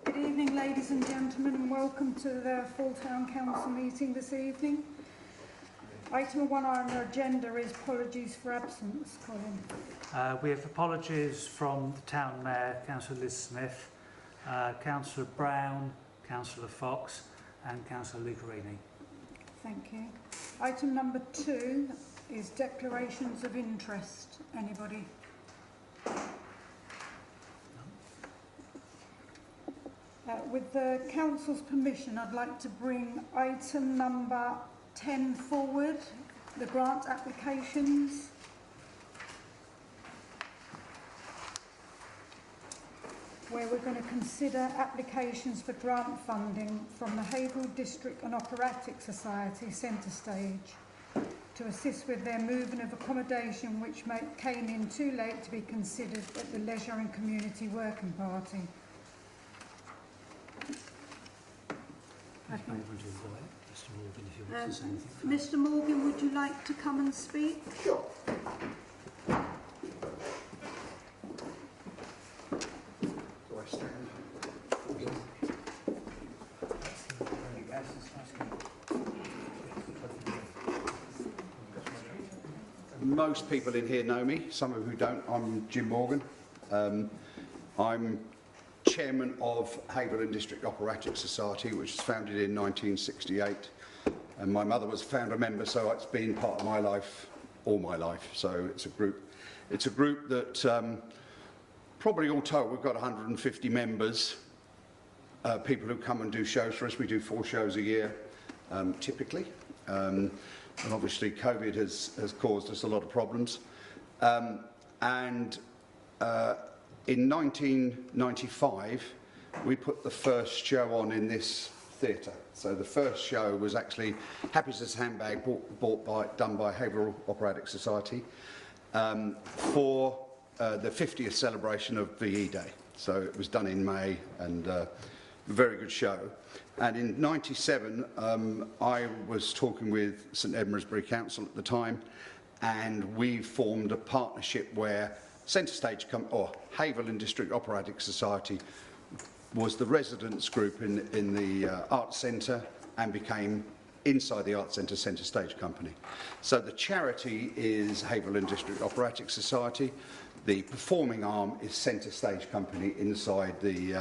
Good evening, ladies and gentlemen, and welcome to the Full Town Council meeting this evening. Item 1 on our agenda is apologies for absence. Colin. We have apologies from the Town Mayor, Councillor Liz Smith, Councillor Brown, Councillor Fox and Councillor Lucarini. Thank you. Item number 2 is declarations of interest. Anybody? With the Council's permission, I'd like to bring item number 10 forward, the grant applications. Where we're going to consider applications for grant funding from the Haverhill District and Operatic Society Centre Stage to assist with their movement of accommodation which came in too late to be considered at the Leisure and Community Working Party. Mr. Morgan, would you like to come and speak? Sure. Do I stand? Most people in here know me, some of who don't. I'm Jim Morgan. I'm Chairman of Haverhill District Operatic Society, which was founded in 1968. And my mother was a founder member, so it's been part of my life, all my life. So it's a group that probably all told, we've got 150 members, people who come and do shows for us. We do 4 shows a year, typically. And obviously COVID has caused us a lot of problems. In 1995, we put the first show on in this theatre. So the first show was actually Happy's as a Handbag, done by Haverhill Operatic Society for the 50th celebration of VE Day. So it was done in May, and a very good show. And in '97, I was talking with St Edmundsbury Council at the time, and we formed a partnership where Centre Stage Haverhill District Operatic Society was the residents group in the Arts Centre and became, inside the Arts Centre, Centre Stage Company. So the charity is Haverhill District Operatic Society. The performing arm is Centre Stage Company inside the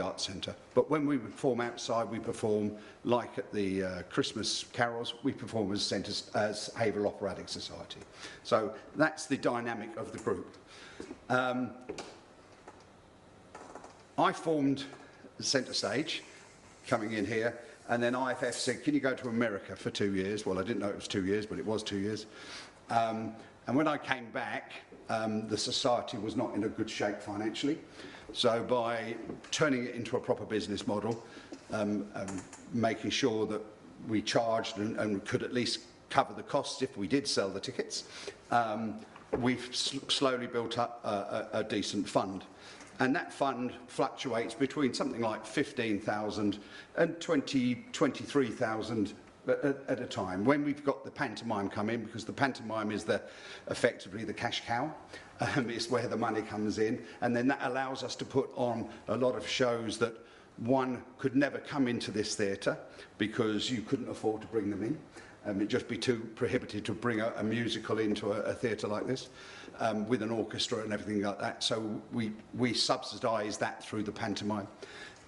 Arts Centre. But when we perform outside, we perform like at the Christmas carols, we perform as Haverhill Operatic Society. So that's the dynamic of the group. I formed Centre Stage, coming in here, and then IFF said, can you go to America for 2 years? Well, I didn't know it was 2 years, but it was 2 years. And when I came back, the society was not in a good shape financially. So by turning it into a proper business model, making sure that we charged and could at least cover the costs if we did sell the tickets, we've slowly built up a decent fund. And that fund fluctuates between something like 15,000 and 23,000 at a time. When we've got the pantomime come in, because the pantomime is effectively the cash cow, it's where the money comes in, and then that allows us to put on a lot of shows that one could never come into this theatre because you couldn't afford to bring them in. It'd just be too prohibitive to bring a musical into a theatre like this, with an orchestra and everything like that. So we subsidise that through the pantomime.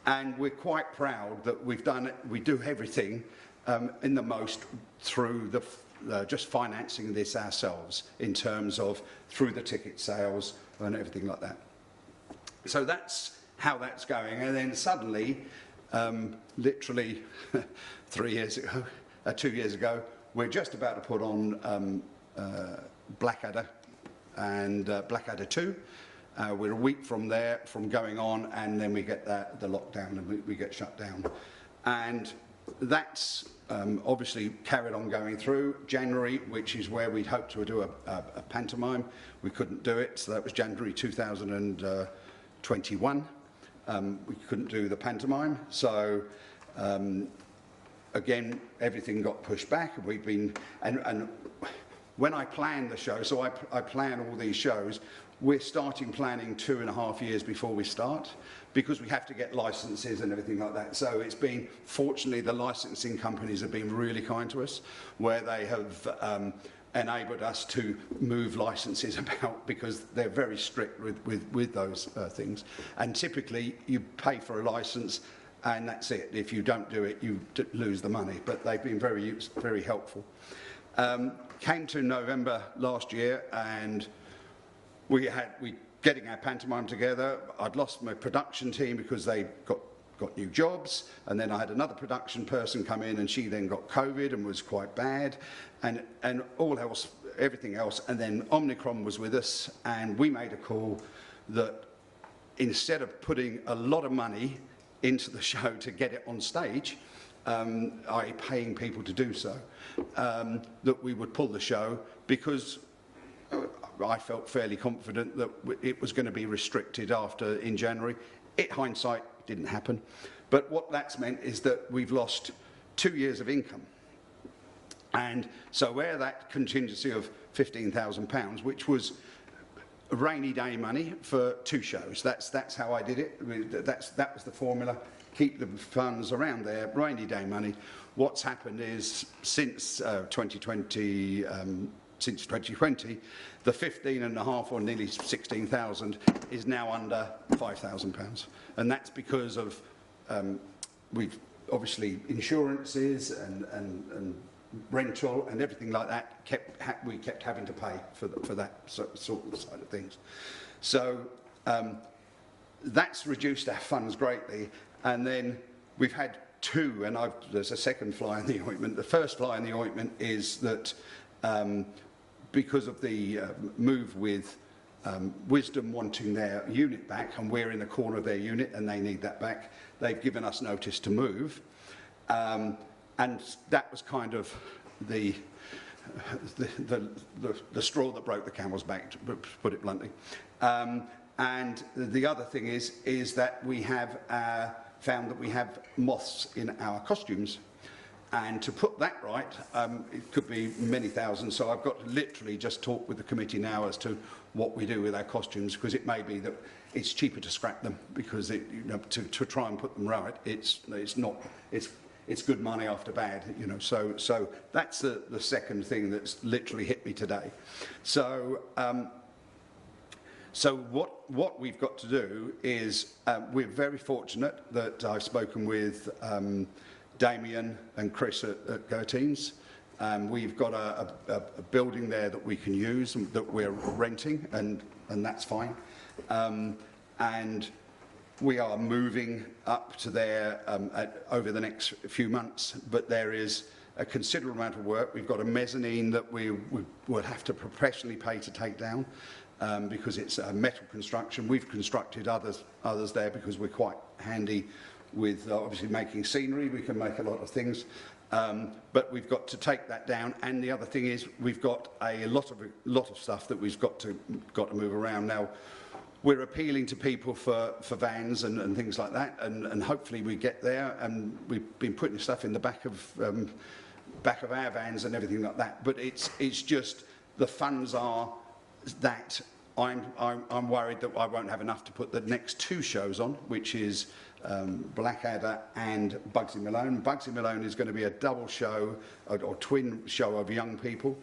And we're quite proud that we've done it. We do everything in the most through just financing this ourselves, in terms of through the ticket sales and everything like that. So that's how that's going. And then suddenly, literally 2 years ago, we're just about to put on Blackadder and Blackadder 2. We're a week from going on, and then we get the lockdown and we get shut down. And that's obviously carried on going through. January, which is where we'd hoped to do a pantomime, we couldn't do it, so that was January 2021. We couldn't do the pantomime, so again, everything got pushed back. We've been, and when I plan the show, so I plan all these shows, we're starting planning 2.5 years before we start, because we have to get licenses and everything like that. So it's been, fortunately, the licensing companies have been really kind to us, where they have enabled us to move licenses about, because they're very strict with those things. And typically, you pay for a license, and that's it. If you don't do it, you lose the money. But they've been very helpful. Came to November last year, and we getting our pantomime together. I'd lost my production team because they got new jobs, and then I had another production person come in, and she then got COVID and was quite bad, and all else, everything else, and then Omicron was with us, and we made a call that instead of putting a lot of money into the show to get it on stage, i.e. paying people to do so, that we would pull the show, because I felt fairly confident that it was going to be restricted in January. Hindsight, it didn't happen. But what that's meant is that we've lost 2 years of income. And so where that contingency of £15,000, which was rainy day money for 2 shows, that's how I did it. That was the formula. Keep the funds around there, rainy day money. What's happened is since 2020, the 15.5 or nearly 16,000 is now under £5,000, and that's because of we've obviously insurances and rental and everything like that. We kept having to pay for that sort of side of things. So that's reduced our funds greatly, and then we've had 2, and there's a second fly in the ointment. The first fly in the ointment is that because of the move with Wisdom wanting their unit back, and we're in the corner of their unit and they need that back, they've given us notice to move. And that was kind of the straw that broke the camel's back, to put it bluntly. And the other thing is that we have found that we have moths in our costumes. And to put that right, it could be many thousands. So I've got to literally just talk with the committee now as to what we do with our costumes, because it may be that it's cheaper to scrap them, because to try and put them right, it's good money after bad, So that's the second thing that's literally hit me today. So what we've got to do is we're very fortunate that I've spoken with Damien and Chris at Gertines. We've got a building there that we can use and that we're renting, and that's fine. And we are moving up to there over the next few months, but there is a considerable amount of work. We've got a mezzanine that we would have to professionally pay to take down, because it's a metal construction. We've constructed others there because we're quite handy with obviously making scenery. We can make a lot of things, but we've got to take that down. And the other thing is we've got a lot of stuff that we've got to move around. Now we're appealing to people for vans and things like that, and hopefully we get there. And we've been putting stuff in the back of our vans and everything like that. But it's just the funds are that I'm worried that I won't have enough to put the next 2 shows on, which is Blackadder and Bugsy Malone. Bugsy Malone is going to be a double show or twin show of young people.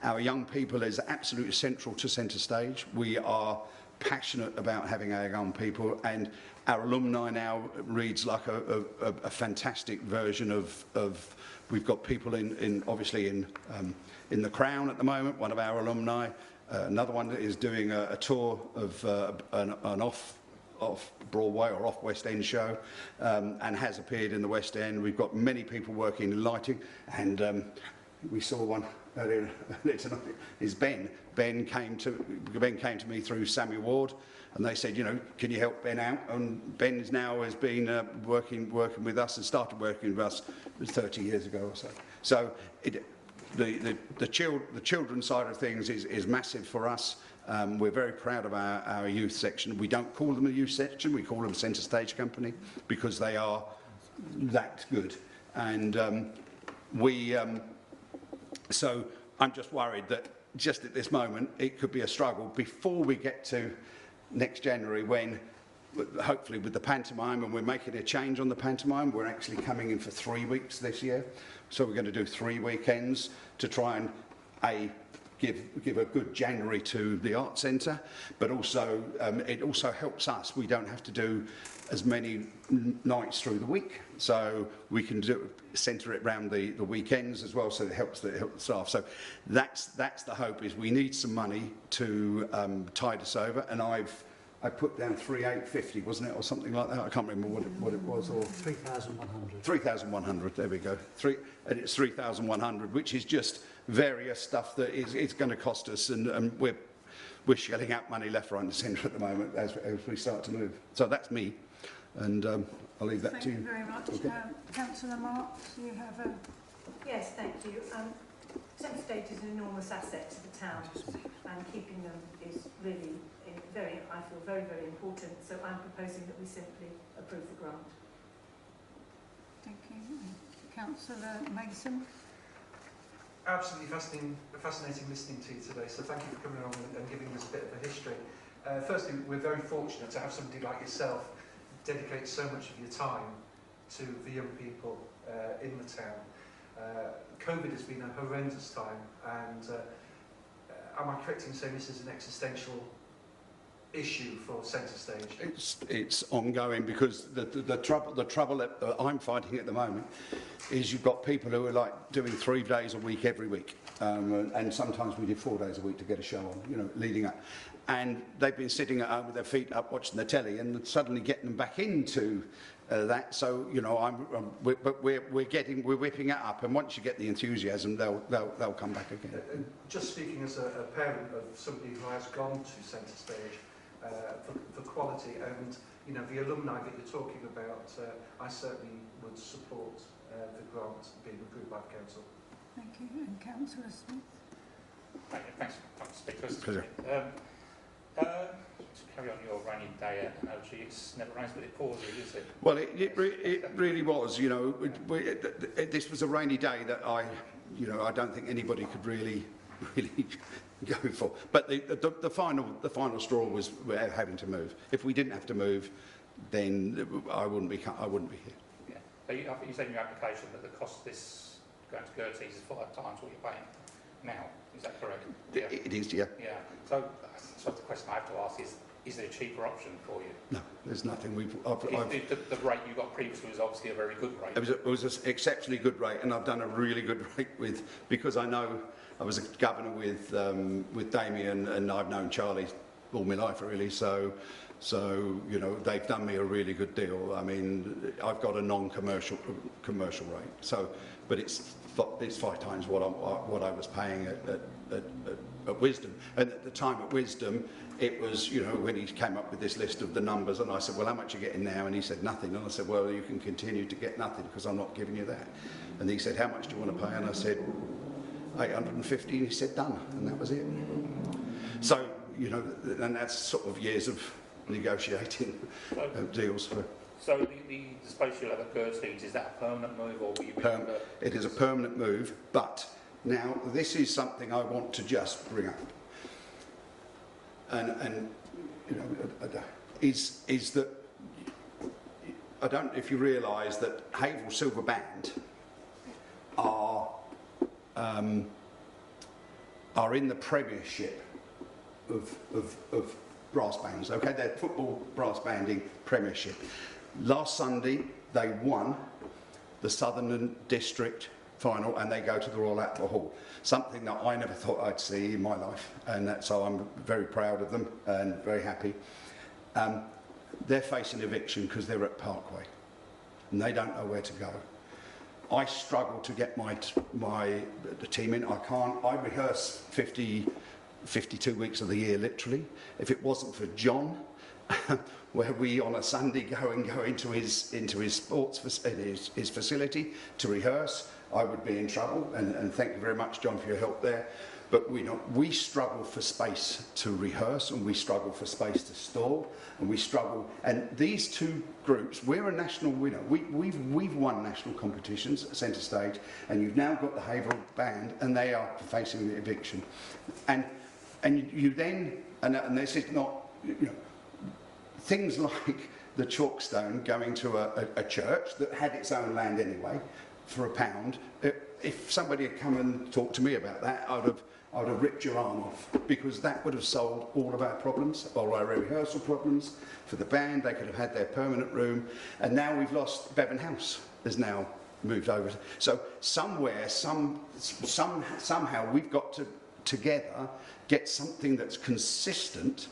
Our young people is absolutely central to centre stage. We are passionate about having our young people, and our alumni now reads like a fantastic version of we've got people obviously in the Crown at the moment, one of our alumni. Another one is doing a tour of an off Broadway or off West End show, and has appeared in the West End. We've got many people working in lighting, and we saw one earlier tonight. Is Ben. Ben came to me through Samuel Ward, and they said, can you help Ben out? And Ben has been working with us and started working with us 30 years ago or so. So the children's side of things is massive for us. We're very proud of our youth section. We don't call them a youth section, we call them Centre Stage Company, because they are that good. And so I'm just worried that just at this moment, it could be a struggle before we get to next January, when hopefully with the pantomime, and we're making a change on the pantomime, we're actually coming in for 3 weeks this year. So we're going to do 3 weekends to try and give a good January to the art centre, but also it also helps us. We don't have to do as many nights through the week, so we can centre it around the weekends as well, so it helps the staff. So that's the hope, is we need some money to tide us over, and I put down 3,850, wasn't it, or something like that? I can't remember what it was. Or 3,100. 3,100. There we go. And it's 3,100, which is just various stuff that it's going to cost us, and we're shelling out money left, right, and centre at the moment as we start to move. So that's me, and I'll leave that to you. Thank you very much. Okay. Councillor Marks, you have a... Yes, thank you. Centre Stage is an enormous asset to the town, and keeping them is really I feel very, very important. So I'm proposing that we simply approve the grant. Thank you. Councillor Mason. Absolutely fascinating listening to you today, so thank you for coming on and giving us a bit of a history. Firstly, we're very fortunate to have somebody like yourself dedicate so much of your time to the young people in the town. COVID has been a horrendous time, and am I correct in saying this is an existential issue for Centre Stage? It's ongoing, because the trouble that I'm fighting at the moment is you've got people who are like doing 3 days a week every week, and sometimes we did 4 days a week to get a show on, leading up, and they've been sitting at home with their feet up watching the telly, and suddenly getting them back into that. So we're whipping it up, and once you get the enthusiasm, they'll come back again. Just speaking as a parent of somebody who has gone to Centre Stage for quality, and the alumni that you're talking about, I certainly would support the grant being approved by the council. Thank you. And Councillor Smith. Thanks, Speaker. Pleasure. To carry on your rainy day analogy, it's never rains but it pours, is it? Well, it really was. This was a rainy day that I don't think anybody could really go for. But the final straw was having to move. If we didn't have to move, then I wouldn't be here. Yeah. So I think you said in your application that the cost of this going to Gerties is 5 times what you're paying now. Is that correct? Yeah. It is, yeah. Yeah. So the question I have to ask is there a cheaper option for you? No, there's nothing. The rate you got previously was obviously a very good rate. It was an exceptionally good rate, and I've done a really good rate because I know I was a governor with Damien, and I've known Charlie all my life really. So they've done me a really good deal. I mean, I've got a non-commercial rate. So, but it's 5 times what I was paying at Wisdom. And at the time at Wisdom, it was, when he came up with this list of the numbers, and I said, well, how much are you getting now? And he said, nothing. And I said, well, you can continue to get nothing because I'm not giving you that. And he said, how much do you want to pay? And I said, 850. And he said, done. And that was it. So, and that's sort of years of negotiating deals for. So the space you'll have at Gerties, is that a permanent move, or will you be It is a permanent move, but now this is something I want to just bring up. And is that I don't know if you realise that Haverhill Silver Band are in the Premiership of brass bands. Okay, they're football brass banding Premiership. Last Sunday they won the Southern District final, and they go to the Royal Albert Hall. Something that I never thought I'd see in my life, and so I'm very proud of them and very happy. They're facing eviction because they're at Parkway, and they don't know where to go. I struggle to get the team in. I can't. I rehearse 52 weeks of the year, literally. If it wasn't for John, where we on a Sunday go into his sports his facility to rehearse, I would be in trouble, and thank you very much, John, for your help there. But we struggle for space to rehearse, and we struggle for space to stall, and we struggle. And these two groups, we're a national winner. We've won national competitions at centre stage, and you've now got the Haverhill band, and they are facing the eviction. And you then, and this is not, things like the chalkstone going to a church that had its own land anyway for £1. If somebody had come and talked to me about that, I would have ripped your arm off, because that would have solved all of our problems, all our rehearsal problems for the band. They could have had their permanent room, and now we've lost Bevan House has now moved over. So somewhere, somehow we've got to together get something that's consistent,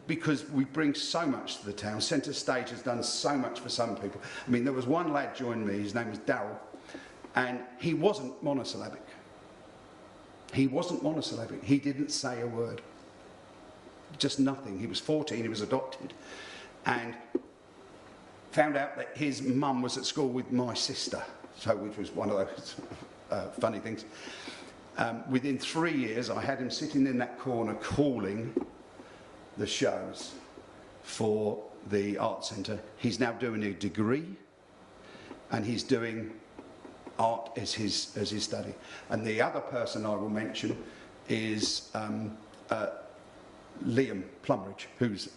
because we bring so much to the town. Centre Stage has done so much for some people. I mean, there was one lad joined me, his name was Darryl, and he wasn't monosyllabic. He wasn't monosyllabic. He didn't say a word. Just nothing. He was 14, he was adopted, and found out that his mum was at school with my sister, which was one of those funny things. Within 3 years, I had him sitting in that corner calling the shows for the art centre. He's now doing a degree, and he's doing art as his study. And the other person I will mention is Liam Plumridge, who's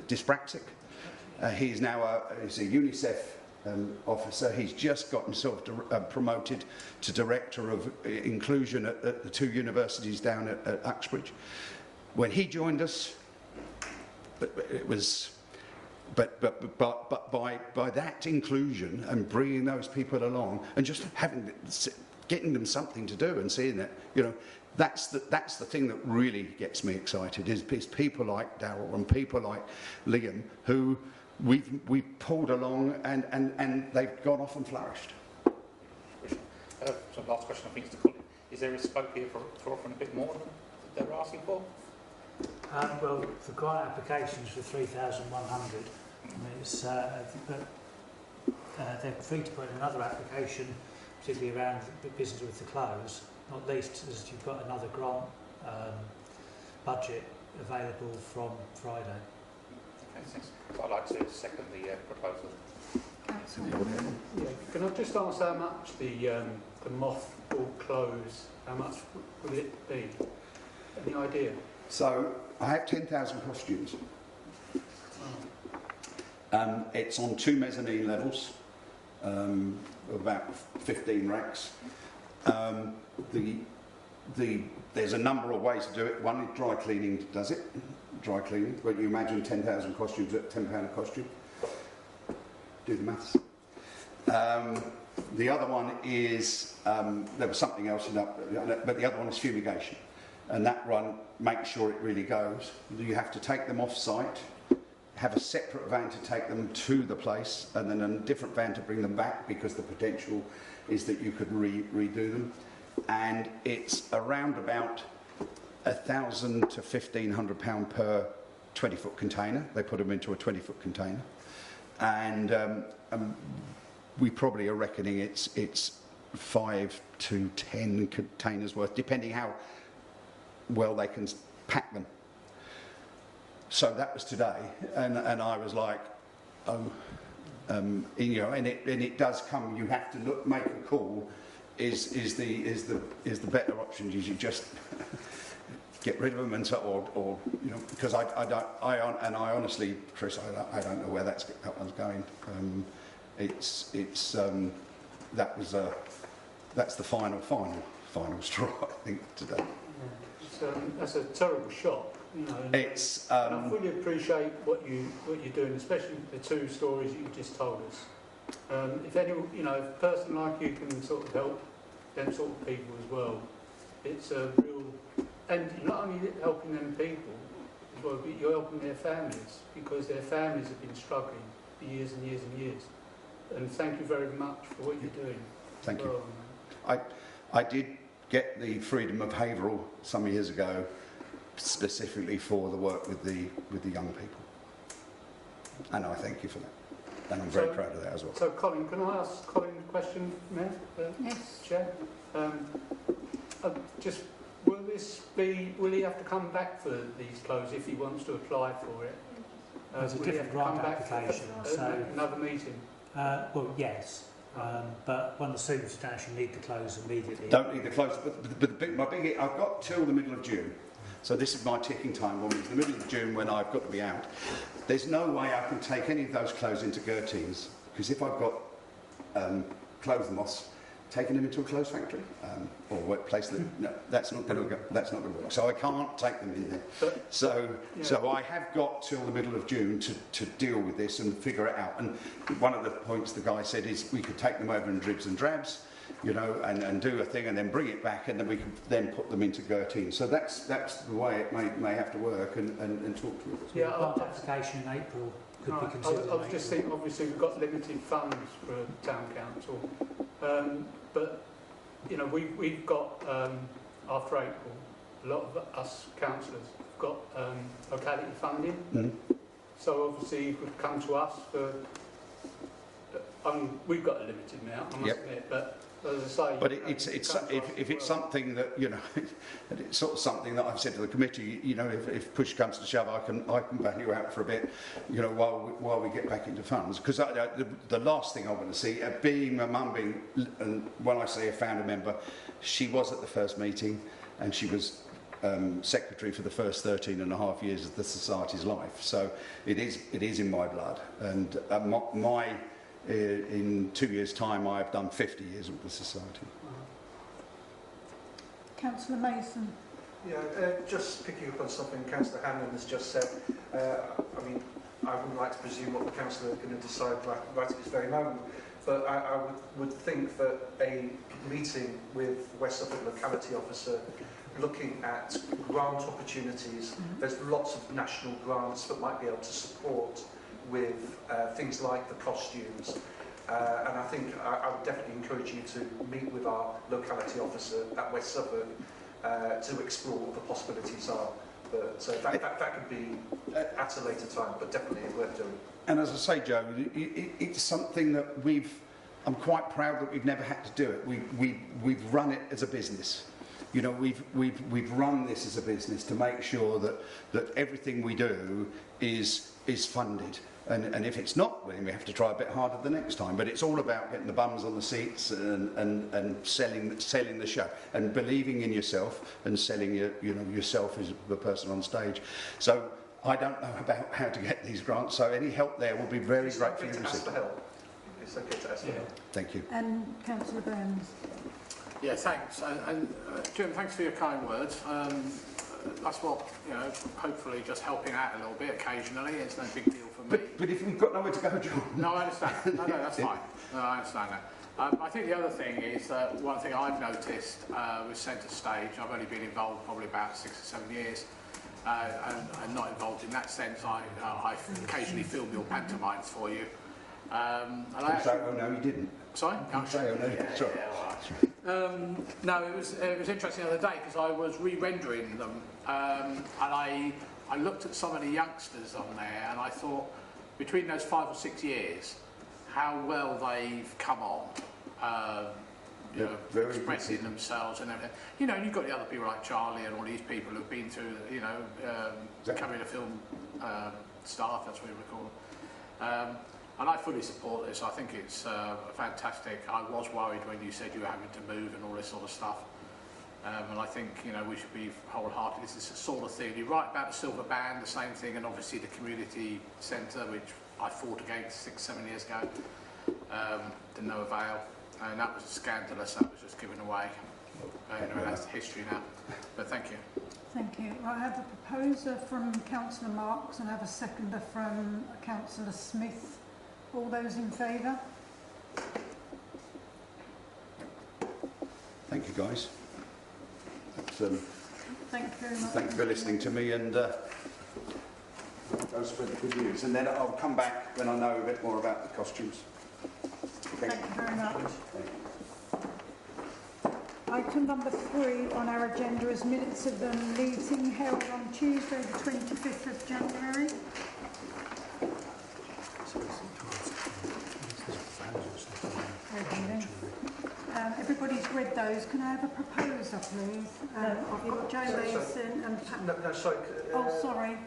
dyspraxic. He's now he's a UNICEF officer. He's just got himself promoted to Director of Inclusion at the two universities down at Uxbridge. When he joined us, it was, but by that inclusion and bringing those people along and just getting them something to do and seeing it, that's the thing that really gets me excited. Is people like Darryl and people like Liam who we've pulled along and they've gone off and flourished. So last question, I think, is to Colin. Is there a scope here for offering a bit more than they're asking for? Well, for grant applications for 3,100, they're free to put in another application, particularly around the business with the close, not least as you've got another grant budget available from Friday. Okay, thanks. So I'd like to second the proposal. Yeah, can I just ask how much the mothball close, how much would it be? Any idea? So I have 10,000 costumes. It's on 2 mezzanine levels, about 15 racks. There's a number of ways to do it. One is dry cleaning does it. Dry cleaning. But you imagine 10,000 costumes at £10 a costume. Do the maths. The other one is, there was something else, but the other one is fumigation. And that one makes sure it really goes. You have to take them off site, have a separate van to take them to the place, and then a different van to bring them back, because the potential is that you could redo them. And it's around about £1,000 to £1,500 per 20-foot container. They put them into a 20-foot container, and we probably are reckoning it's 5 to 10 containers worth, depending how well they can pack them. So that was today, and I was like, and it does come. You have to make a call. Is the better option? You just get rid of them, and or because I honestly, Chris, I don't know where that one's going. That's the final straw, I think, today. That's a terrible shot, And I fully appreciate what you're doing, especially the 2 stories that you just told us. If anyone, if a person like you can sort of help them sort of people as well, it's a real, and you're not only helping them people as well, but you're helping their families, because their families have been struggling for years and years and years. And thank you very much for what you're doing. Thank you. I did get the Freedom of Haverhill some years ago, specifically for the work with the young people, and I thank you for that. and I'm very proud of that as well. So, Colin, can I ask Colin a question, Mayor? Yes. Chair? Just, will he have to come back for these clothes if he wants to apply for it? There's a will he different have to come grant back for application, so... another meeting? Well, yes, but one of the students don't actually need the clothes immediately. Don't need the clothes, but my big, I've got till the middle of June. So this is my ticking time bomb. It's the middle of June when I've got to be out. There's no way I can take any of those clothes into Gertines, because if I've got clothes moths, taking them into a clothes factory or workplace, that's not going to go. That's not going to work. So I can't take them in there. So I have got till the middle of June to deal with this and figure it out. And one of the points the guy said is we could take them over in dribs and drabs, you know, and do a thing and then bring it back, and then we can then put them into Gertines. So that's the way it may have to work, and talk to it. So the grant application in April could be considered. I was just thinking, obviously we've got limited funds for a town council, but you know we've got after April, a lot of us councillors have got locality funding. Mm. So obviously you could come to us for. We've got a limited amount, I must admit, but. As I say, but if it's something that, you know, it's sort of something that I've said to the committee, you know, if push comes to shove, I can bail you out for a bit, you know, while we get back into funds. Because the last thing I want to see, being my mum being, and when I say a founder member, she was at the first meeting, and she was secretary for the first 13 and a half years of the society's life. So it is in my blood, and in 2 years' time, I have done 50 years with the society. Councillor Mason. Yeah, just picking up on something Councillor Hanlon has just said. I mean, I wouldn't like to presume what the councillor is going to decide right at this very moment, but I would think that a meeting with the West Suffolk locality officer looking at grant opportunities, there's lots of national grants that might be able to support with things like the costumes. And I think I would definitely encourage you to meet with our locality officer at West Suffolk to explore what the possibilities are. But that could be at a later time, but definitely worth doing. And as I say, Joe, it's something that I'm quite proud that we've never had to do it. We've run it as a business. You know, we've run this as a business to make sure that everything we do is funded. And if it's not, then we have to try a bit harder the next time. But it's all about getting the bums on the seats and selling the show and believing in yourself and selling yourself as the person on stage. So I don't know about how to get these grants. So any help there will be very gratefully received. It's okay to ask for help. Thank you. And Councillor Burns. Yeah, thanks. And Jim, thanks for your kind words. That's what, you know, hopefully just helping out a little bit occasionally. It's no big deal for me. But if we've got nowhere to go, John. No, I understand. No, that's fine. No, I understand that. I think the other thing is that one thing I've noticed with Centre Stage, I've only been involved probably about 6 or 7 years, and not involved in that sense. I occasionally film your pantomimes for you. And I actually, oh no, you didn't. Sorry? Say, oh no, sorry. No, it was interesting the other day because I was re-rendering them, and I looked at some of the youngsters on there, and I thought between those 5 or 6 years, how well they've come on, you know, expressing themselves and everything. You know, and you've got the other people like Charlie and all these people who've been through, you know, becoming a film staff, that's what we call them. And I fully support this. I think it's fantastic. I was worried when you said you were having to move and all this sort of stuff. And I think, you know, we should be wholehearted. This is the sort of thing. You're right about the Silver Band, the same thing, and obviously the community centre, which I fought against 6 or 7 years ago, to no avail. And that was scandalous. That was just given away. Anyway, that's history now. But thank you. Thank you. I have a proposer from Councillor Marks and I have a seconder from Councillor Smith. All those in favour? Thank you, guys. Thank you very much. Thanks for listening to me, and go spread the good news. And then I'll come back when I know a bit more about the costumes. Okay. Thank you very much. Item number 3 on our agenda is minutes of the meeting held on Tuesday the 25th of January. everybody's read those, can I have a proposer, please? I've got Joe Mason and Pat. No, sorry. Oh, sorry.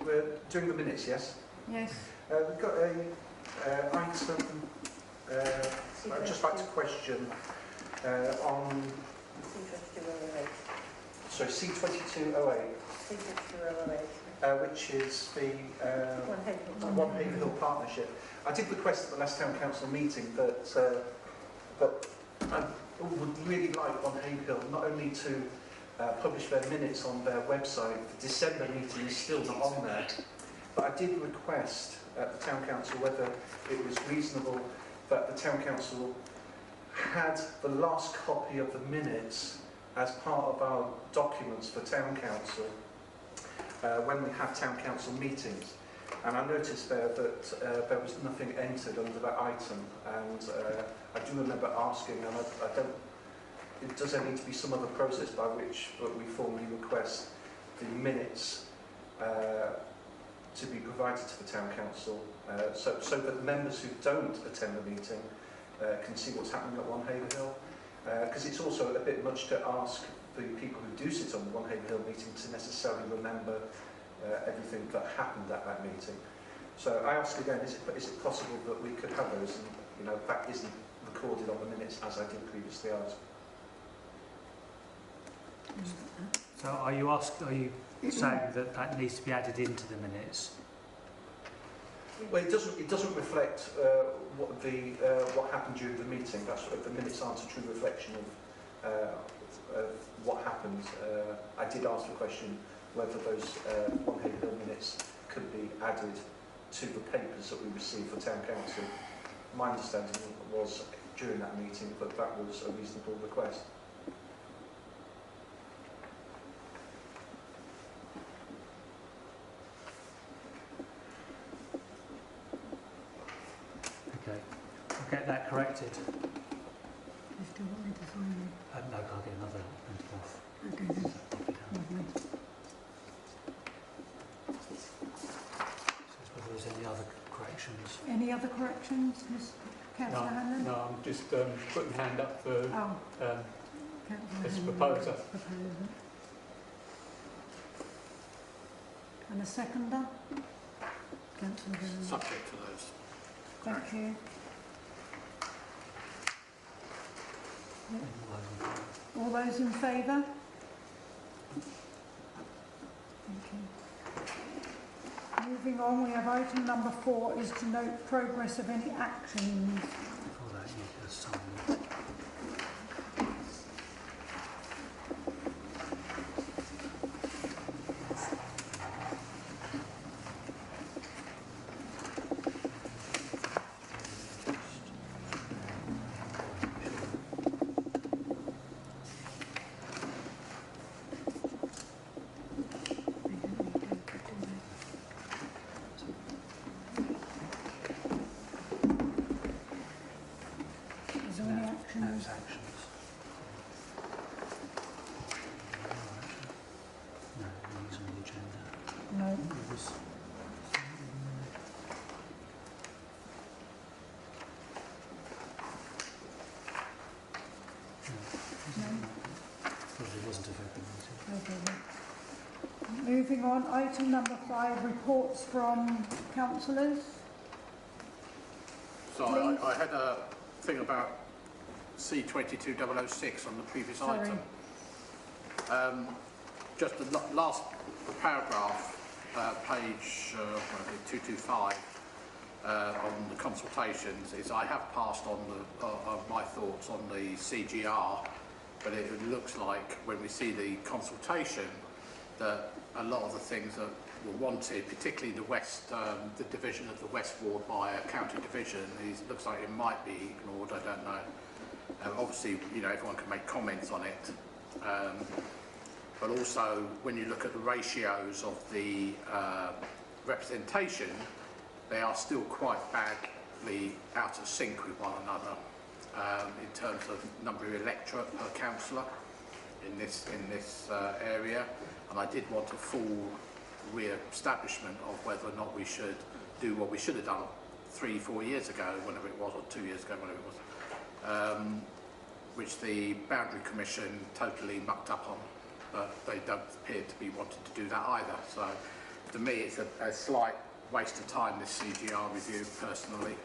We're doing the minutes, yes? Yes. We've got a item, I'd just like to question on... C2208. Sorry, C2208. C2208. Which is the One Haverhill Partnership. I did request at the last town council meeting that I would really like One Haverhill not only to publish their minutes on their website. The December meeting is still not on there, but I did request at the town council whether it was reasonable that the town council had the last copy of the minutes as part of our documents for town council when we have town council meetings. And I noticed there that there was nothing entered under that item, and I do remember asking, and I don't, does there need to be some other process by which we formally request the minutes to be provided to the town council, so that members who don't attend the meeting can see what's happening at One Haverhill? Because it's also a bit much to ask the people who do sit on the One Haverhill meeting to necessarily remember everything that happened at that meeting. So I ask again, is it possible that we could have those, and that isn't recorded on the minutes as I did previously ask? So are you saying that that needs to be added into the minutes? Well, it doesn't reflect what happened during the meeting. That's the minutes aren't a true reflection of what happened. I did ask the question whether those One Haverhill minutes could be added to the papers that we received for town council. My understanding was during that meeting that that was a reasonable request. Okay, I'll get that corrected. You still want me to sign it? No, I'll get another print off. Okay then. Lovely. Whether there's any other corrections. Any other corrections, Ms. Councillor Hanlon? No, I'm just putting my hand up for Oh, this Councillor proposer. Proposer. And a seconder? Councillor Hanlon. Subject to those. Thank you. All those in favour? Thank you. Moving on, we have item number 4 is to note progress of any actions. Before that, you just sign it. Is there any actions? Actions. No, these on the agenda. No. It was- No. Probably wasn't a voting meeting. Okay then. Moving on, item number 5, reports from councillors. So Please. I had a thing about C22006 on the previous Sorry. item. Just the last paragraph, page 225, on the consultations, is I have passed on my thoughts on the CGR, but it looks like when we see the consultation that a lot of the things that were wanted, particularly the division of the West Ward by a county division, looks like it might be ignored. I don't know. Obviously, everyone can make comments on it, but also when you look at the ratios of the representation, they are still quite badly out of sync with one another in terms of number of electorate per councillor in this area. And I did want a full re-establishment of whether or not we should do what we should have done 3-4 years ago, whenever it was, or 2 years ago, whenever it was. which the Boundary Commission totally mucked up on, but they don't appear to be wanting to do that either. So to me, it's a slight waste of time, this CGR review, personally.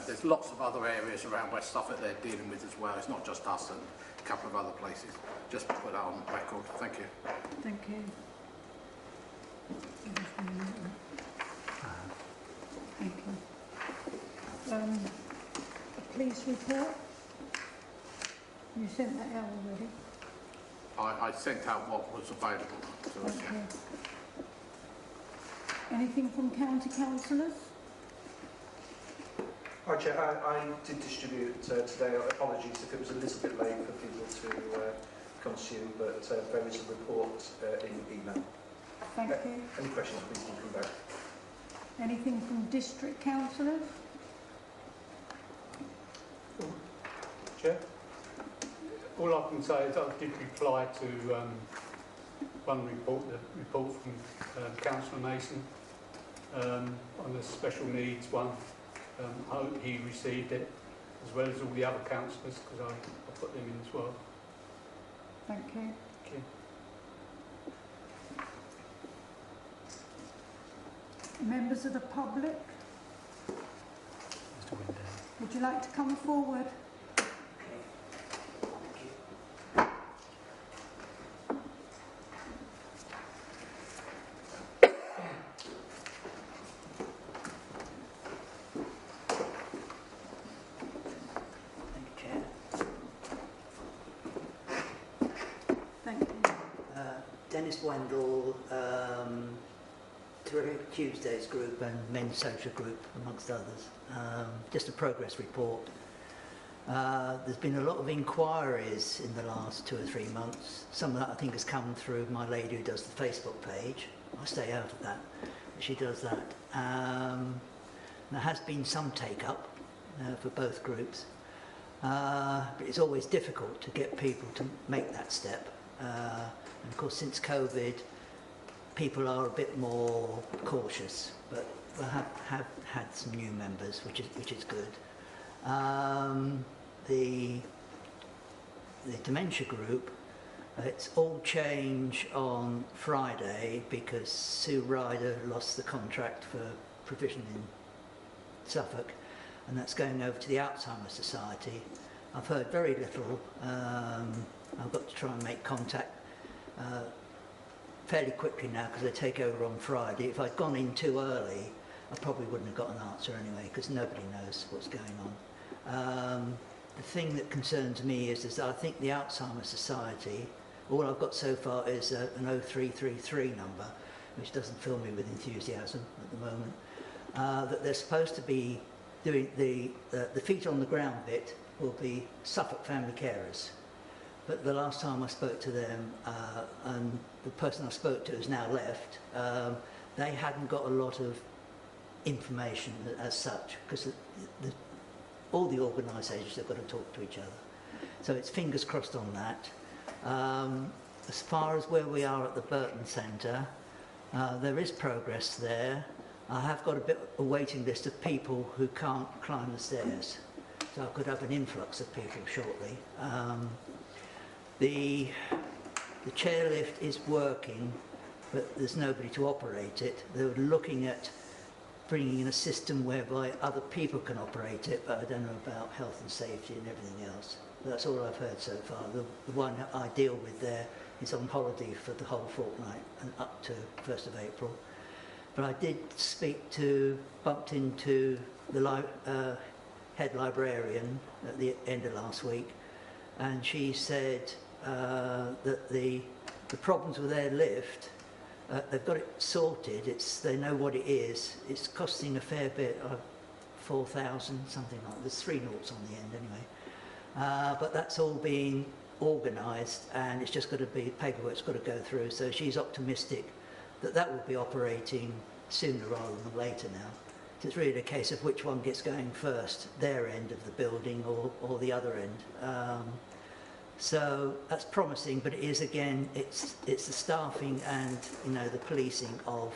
There's lots of other areas around West Suffolk they're dealing with as well. It's not just us and a couple of other places. Just to put that on record. Thank you. Thank you. Thank you. A police report? You sent that out already? I sent out what was available to us. Okay. Anything from county councillors? Hi Chair, I did distribute today. Apologies if it was a little bit late for people to consume, but there is a report in email. Thank you. Any questions, please do come back. Anything from district councillors? Chair? All I can say is I did reply to one report, the report from Councillor Mason on the special needs one. I hope he received it, as well as all the other councillors, because I put them in as well. Thank you. Thank you. Members of the public, would you like to come forward? Wendell, Terrific Tuesdays group and Men's Social group, amongst others. Just a progress report. There's been a lot of inquiries in the last 2 or 3 months. Some of that I think has come through my lady who does the Facebook page. I stay out of that, but she does that. There has been some take-up for both groups, but it's always difficult to get people to make that step. And of course, since COVID, people are a bit more cautious, but we have had some new members, which is good. The dementia group, it's all change on Friday because Sue Ryder lost the contract for provision in Suffolk, and that's going over to the Alzheimer's Society. I've heard very little. I've got to try and make contact fairly quickly now because they take over on Friday. If I'd gone in too early, I probably wouldn't have got an answer anyway because nobody knows what's going on. The thing that concerns me is I think the Alzheimer's Society, all I've got so far is an 0333 number, which doesn't fill me with enthusiasm at the moment, that they're supposed to be doing the feet on the ground bit will be Suffolk family carers. But the last time I spoke to them, and the person I spoke to has now left, they hadn't got a lot of information as such, because all the organisations have got to talk to each other. So it's fingers crossed on that. As far as where we are at the Burton Centre, there is progress there. I have got a waiting list of people who can't climb the stairs, so I could have an influx of people shortly. The chairlift is working, but there's nobody to operate it. They were looking at bringing in a system whereby other people can operate it, but I don't know about health and safety and everything else. That's all I've heard so far. The one I deal with there is on holiday for the whole fortnight and up to 1st of April. But I did bumped into the head librarian at the end of last week, and she said that the problems with their lift, they've got it sorted. They know what it is. It's costing a fair bit, 4,000, something like that. There's 3 noughts on the end anyway. But that's all being organised, and it's just got to be, paperwork's got to go through. So she's optimistic that will be operating sooner rather than later now. So it's really a case of which one gets going first, their end of the building or the other end. So that's promising, but it is, again, it's the staffing and the policing of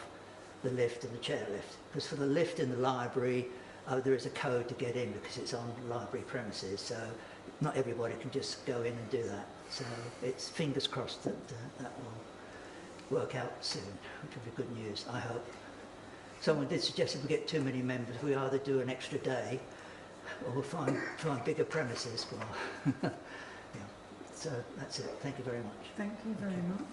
the lift and the chairlift. Because for the lift in the library, there is a code to get in because it's on library premises. So not everybody can just go in and do that. So it's fingers crossed that that will work out soon, which will be good news, I hope. Someone did suggest if we get too many members, we either do an extra day or we'll find bigger premises. For, yeah. So that's it. Thank you very much. Thank you very much.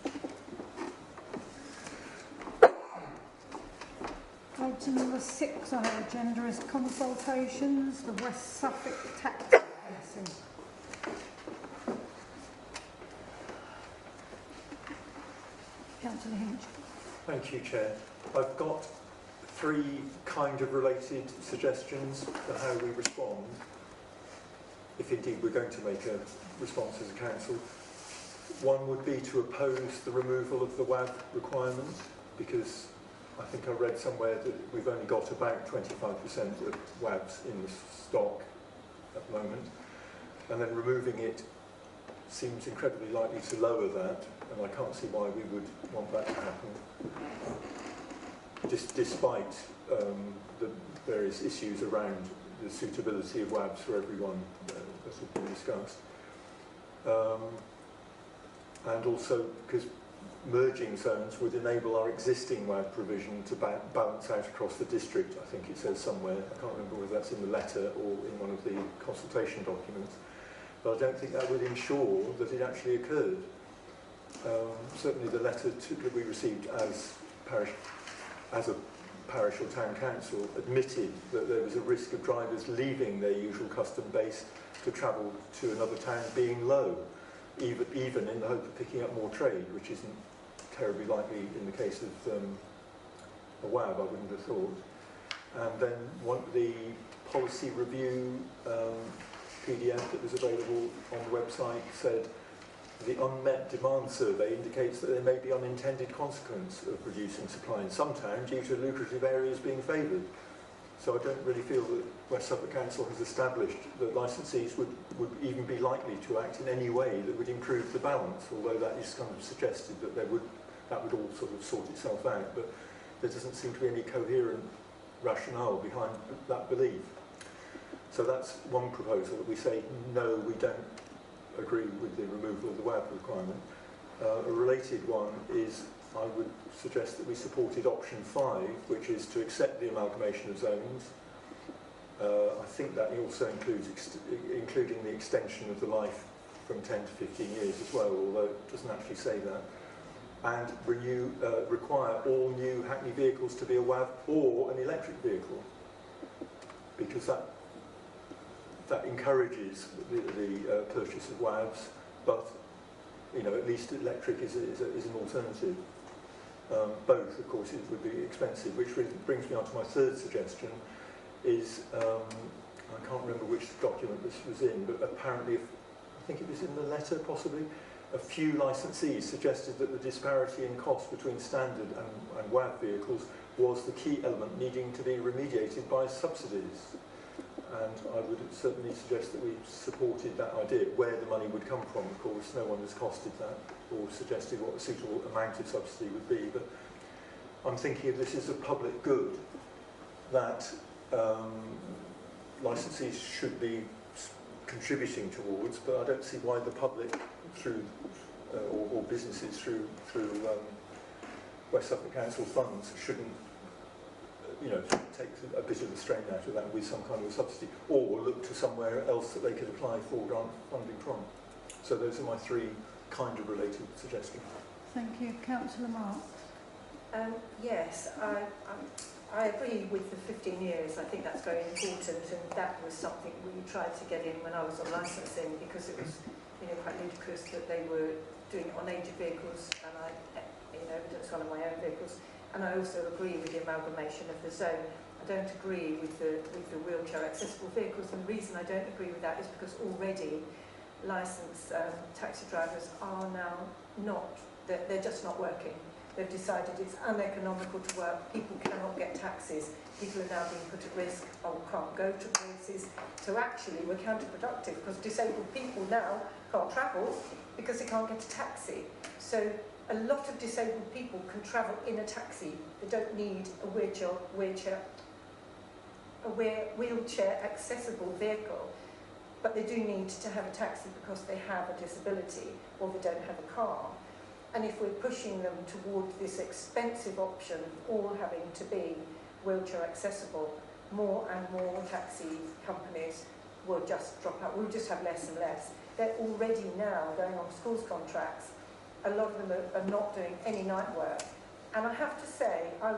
Item number 6 on our agenda is consultations, the West Suffolk tax policy. Councillor Hinch. Thank you, Chair. I've got 3 kind of related suggestions for how we respond, if indeed we're going to make a response as a council. One would be to oppose the removal of the WAB requirement, because I think I read somewhere that we've only got about 25% of WABs in the stock at the moment, and then removing it seems incredibly likely to lower that, and I can't see why we would want that to happen, despite the various issues around the suitability of WABs for everyone that have been discussed. And also because merging zones would enable our existing WAB provision to balance out across the district. I think it says somewhere, I can't remember whether that's in the letter or in one of the consultation documents, but I don't think that would ensure that it actually occurred. Certainly the letter that we received as a parish or town council admitted that there was a risk of drivers leaving their usual custom base to travel to another town being low, even in the hope of picking up more trade, which isn't terribly likely in the case of a WAB, I wouldn't have thought. And then the policy review PDF that was available on the website said the unmet demand survey indicates that there may be unintended consequence of reducing supply in some town due to lucrative areas being favoured. So I don't really feel that West Suffolk Council has established that licensees would even be likely to act in any way that would improve the balance, although that is kind of suggested that that would all sort of sort itself out, but there doesn't seem to be any coherent rationale behind that belief. So that's one proposal, that we say, no, we don't agree with the removal of the WAB requirement. A related one is, I would suggest that we supported option 5, which is to accept the amalgamation of zones. I think that also includes including the extension of the life from 10 to 15 years as well, although it doesn't actually say that. And require all new Hackney vehicles to be a WAB or an electric vehicle, because that encourages the purchase of WABs, but at least electric is an alternative. Both, of course, it would be expensive, which brings me on to my third suggestion, is, I can't remember which document this was in, but apparently, I think it was in the letter possibly, a few licensees suggested that the disparity in cost between standard and WAB vehicles was the key element needing to be remediated by subsidies. And I would certainly suggest that we supported that idea. Where the money would come from, of course, no one has costed that or suggested what a suitable amount of subsidy would be. But I'm thinking if this is a public good, that licensees should be contributing towards, but I don't see why the public through or businesses through West Suffolk Council funds shouldn't take a bit of the strain out of that with some kind of a subsidy, or look to somewhere else that they could apply for grant funding from. So those are my 3 kind of related suggestions. Thank you. Councillor Marks. Yes, I agree with the 15 years. I think that's very important, and that was something we tried to get in when I was on licensing, because it was quite ludicrous that they were doing it on aged vehicles, and I evidenced one of my own vehicles. And I also agree with the amalgamation of the zone. I don't agree with the wheelchair accessible vehicles, and the reason I don't agree with that is because already licensed taxi drivers are now they're just not working. They've decided it's uneconomical to work, people cannot get taxis, people are now being put at risk, can't go to places. So actually we're counterproductive, because disabled people now can't travel because they can't get a taxi. So a lot of disabled people can travel in a taxi. They don't need a wheelchair accessible vehicle. but they do need to have a taxi because they have a disability or they don't have a car. And if we're pushing them towards this expensive option, all having to be wheelchair accessible, more and more taxi companies will just drop out. We'll just have less and less. They're already now going on schools contracts. A lot of them are not doing any night work. And I have to say, I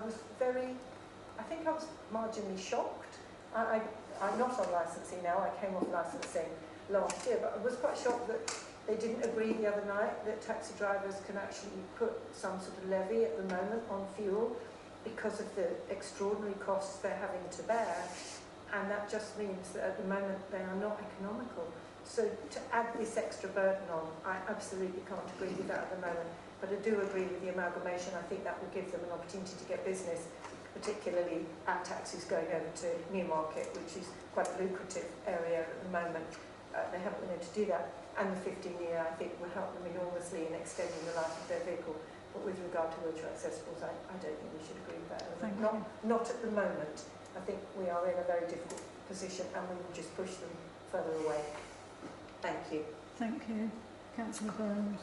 think I was marginally shocked. I'm not on licensing now, I came off licensing last year, but I was quite shocked that they didn't agree the other night that taxi drivers can actually put some sort of levy at the moment on fuel because of the extraordinary costs they're having to bear, and that just means that at the moment they are not economical. So to add this extra burden on, I absolutely can't agree with that at the moment, but I do agree with the amalgamation. I think that will give them an opportunity to get business, particularly our taxis going over to Newmarket, which is quite a lucrative area at the moment. They haven't been able to do that, and the 15-year I think will help them enormously in extending the life of their vehicle. But with regard to wheelchair accessibles, I don't think we should agree with that. Not at the moment. I think we are in a very difficult position, and we will just push them further away. Thank you. Thank you. Councillor Burns.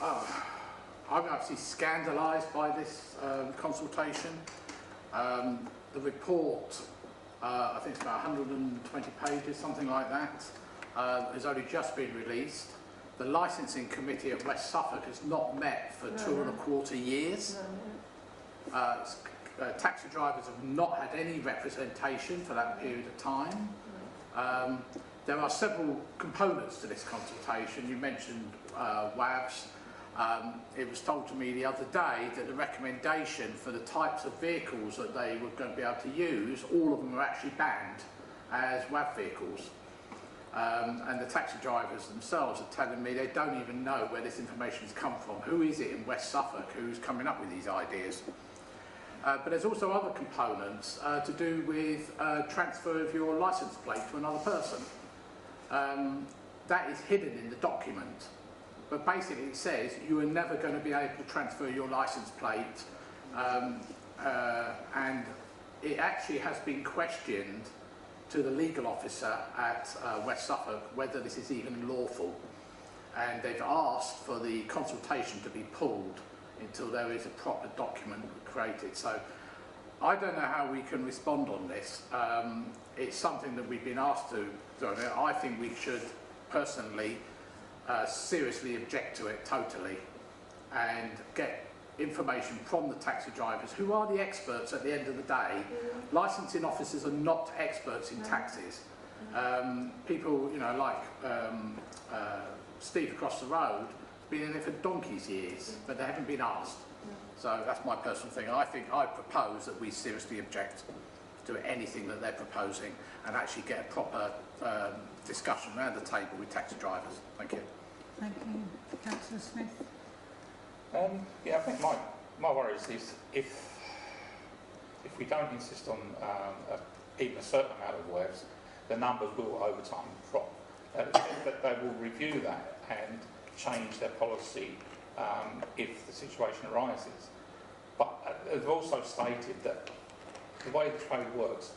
I'm absolutely scandalised by this consultation. The report, I think it's about 120 pages, something like that, has only just been released. The licensing committee at West Suffolk has not met for 2.25 years. Taxi drivers have not had any representation for that period of time. There are several components to this consultation. You mentioned WAVs. It was told to me the other day that the recommendation for the types of vehicles that they were going to be able to use, all of them are actually banned as WAV vehicles. And the taxi drivers themselves are telling me they don't even know where this information has come from. Who is it in West Suffolk who's coming up with these ideas? But there's also other components to do with transfer of your licence plate to another person. That is hidden in the document. But basically it says you are never going to be able to transfer your licence plate, and it actually has been questioned to the legal officer at West Suffolk whether this is even lawful, and they've asked for the consultation to be pulled until there is a proper document created. So I don't know how we can respond on this. It's something that we've been asked to do. I think we should personally seriously object to it totally and get information from the taxi drivers, who are the experts at the end of the day. Licensing officers are not experts in taxis. People, you know, like Steve across the road, been in there for donkey's years, but they haven't been asked. So that's my personal thing. I propose that we seriously object to anything that they're proposing and actually get a proper discussion around the table with taxi drivers. Thank you. Thank you. Councillor Smith. Yeah, I think my worry is if we don't insist on even a certain amount of WEVs, the numbers will over time drop. That they will review that and change their policy if the situation arises. But they've also stated that the way the trade works,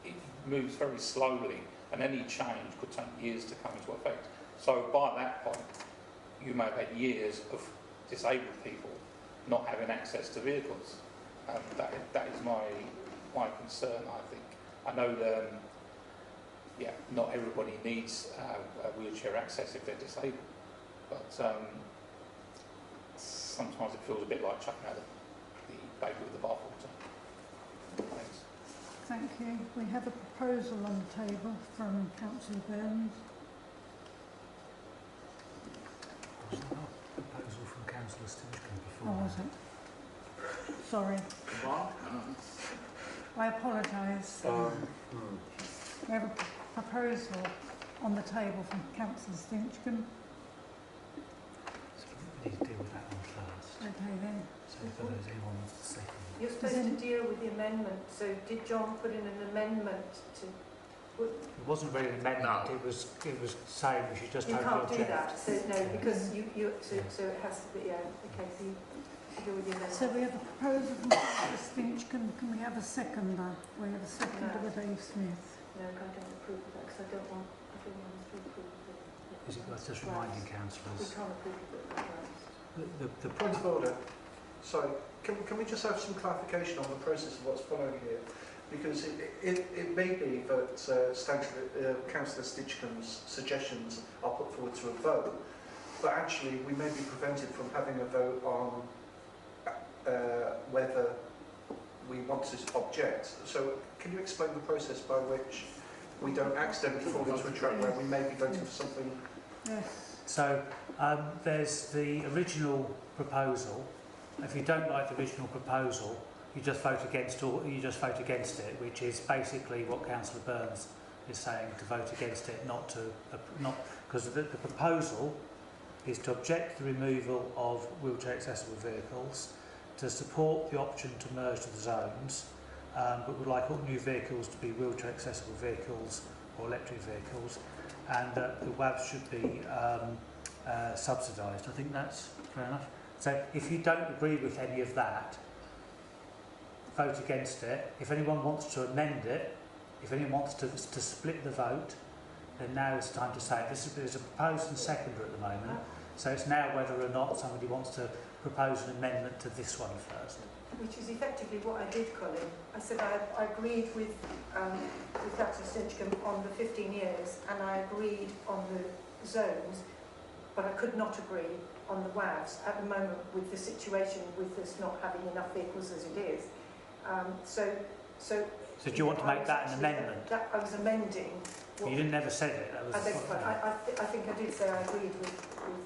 it moves very slowly, and any change could take years to come into effect. So by that point, you may have had years of disabled people not having access to vehicles. That is my concern, I think. I know that, yeah, not everybody needs wheelchair access if they're disabled, but sometimes it feels a bit like chucking out the baby with the bathwater. Thanks. Thank you. We have a proposal on the table from Councillor Burns. Was there not a proposal from Councillor Stinchcombe before? Oh, was it? Sorry. I apologise. We have a proposal on the table from Councillor Stinchcombe. So we need to deal with that one first. Okay then. So if there's anyone wants to second. You're supposed to deal with the amendment, so did John put in an amendment to... It wasn't really an amendment, No. it was saying we should just You totally can't do object. that, so no, because so it has to be, okay, so you deal with the amendment. So we have a proposal from Councillor Stinchcombe. Can we have a seconder? We have a seconder with Dave Smith. No, I don't approve of that because I don't want everyone to approve is it worth just reminding councillors? We can't approve it. The Point of order. Sorry, can we just have some clarification on the process of what's following here? Because it may be that Councillor Stitchcombe's suggestions are put forward to a vote, but actually we may be prevented from having a vote on whether we want to object. So can you explain the process by which we don't accidentally fall into a trap where we may be voting for something? Yes. So there's the original proposal. If you don't like the original proposal, you just vote against it, which is basically what Councillor Burns is saying, to vote against it, not because the proposal is to object to the removal of wheelchair accessible vehicles, to support the option to merge the zones, but would like all new vehicles to be wheelchair accessible vehicles or electric vehicles, and that the WAVs should be subsidised. I think that's fair enough. So if you don't agree with any of that, vote against it. If anyone wants to amend it, if anyone wants to split the vote, then now is the time to say it. There's a proposed and seconder at the moment, so it's now whether or not somebody wants to propose an amendment to this one first. Which is effectively what I did, Colin. I said I agreed with Councillor Stitchcombe on the 15 years, and I agreed on the zones, but I could not agree on the WAVs at the moment with the situation with us not having enough vehicles as it is. So do you want to make that an amendment? I was amending. You didn't never said it. That was I think I did say I agreed with